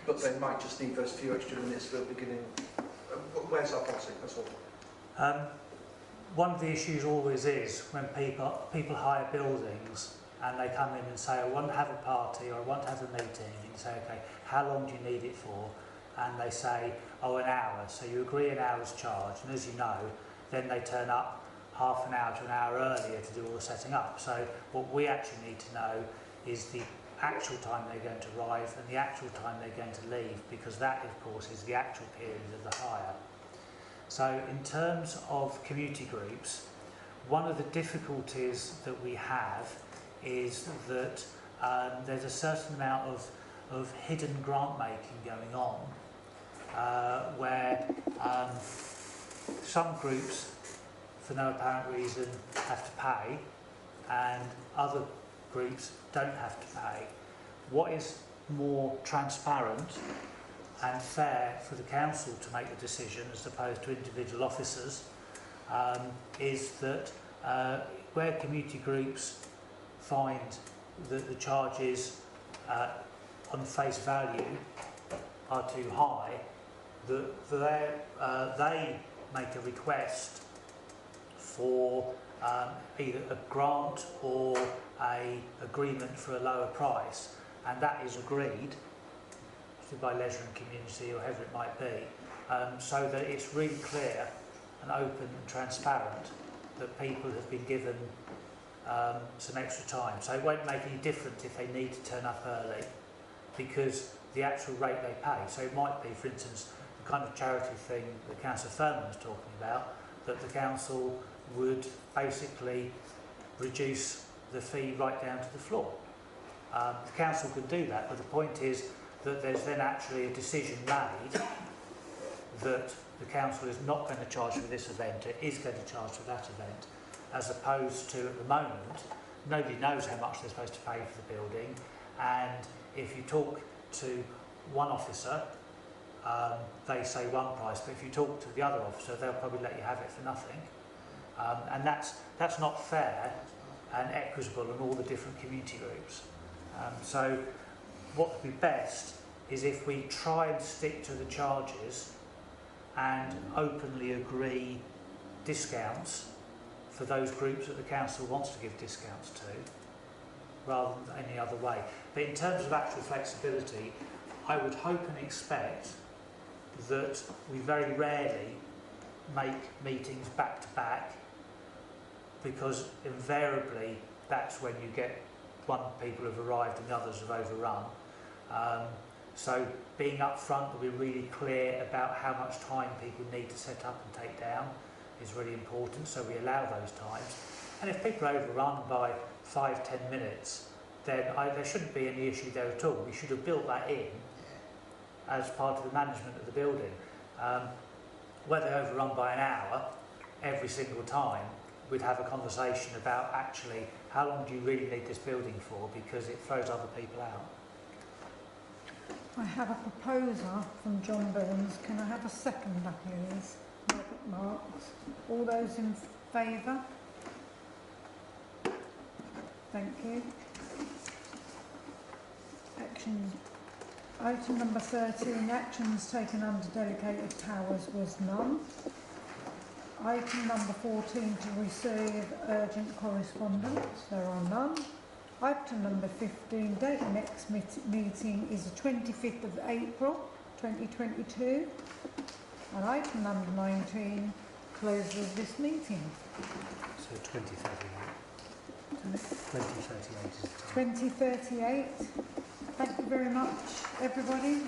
But they might just need those few extra minutes for the beginning. Where's our policy? That's all. One of the issues always is when people hire buildings and they come in and say, I want to have a party or I want to have a meeting, and you say, okay, how long do you need it for? And they say, oh, an hour. So you agree an hour's charge, and as you know, then they turn up half an hour to an hour earlier to do all the setting up. So what we actually need to know is the actual time they're going to arrive and the actual time they're going to leave, because that, of course, is the actual period of the hire. So in terms of community groups, one of the difficulties that we have is that there's a certain amount of hidden grant making going on, where some groups, for no apparent reason, have to pay, and other groups don't have to pay. What is more transparent and fair for the council to make the decision as opposed to individual officers is that where community groups find that the charges on face value are too high, that they make a request for either a grant or an agreement for a lower price, and that is agreed by leisure and community or whoever it might be, so that it's really clear and open and transparent that people have been given some extra time. So it won't make any difference if they need to turn up early, because the actual rate they pay. So it might be, for instance, the kind of charity thing that Councillor Furman was talking about, that the council would basically reduce the fee right down to the floor. The council could do that, but the point is that there's then actually a decision made that the council is not going to charge for this event, it is going to charge for that event, as opposed to, at the moment, nobody knows how much they're supposed to pay for the building, and if you talk to one officer, they say one price, but if you talk to the other officer, they'll probably let you have it for nothing. And that's not fair and equitable in all the different community groups. So what would be best is if we try and stick to the charges and openly agree discounts for those groups that the council wants to give discounts to, rather than any other way. But in terms of actual flexibility, I would hope and expect that we very rarely make meetings back to back, because invariably that's when you get one people have arrived and the others have overrun. So being upfront, that we're really clear about how much time people need to set up and take down is really important, so we allow those times. And if people overrun by 5-10 minutes, then there shouldn't be any issue there at all. We should have built that in as part of the management of the building. Where they overrun by an hour, every single time, we'd have a conversation about actually how long do you really need this building for, because it throws other people out. I have a proposer from John Burns. Can I have a seconder, please? Robert Marks. All those in favour? Thank you. Action. Item number 13, actions taken under delegated powers, was none. Item number 14, to receive urgent correspondence, there are none. Item number 15, date of next meeting is the 25th of April 2022. And item number 19, close of this meeting. So 2038. 2038 is the time. 2038. Thank you very much, everybody.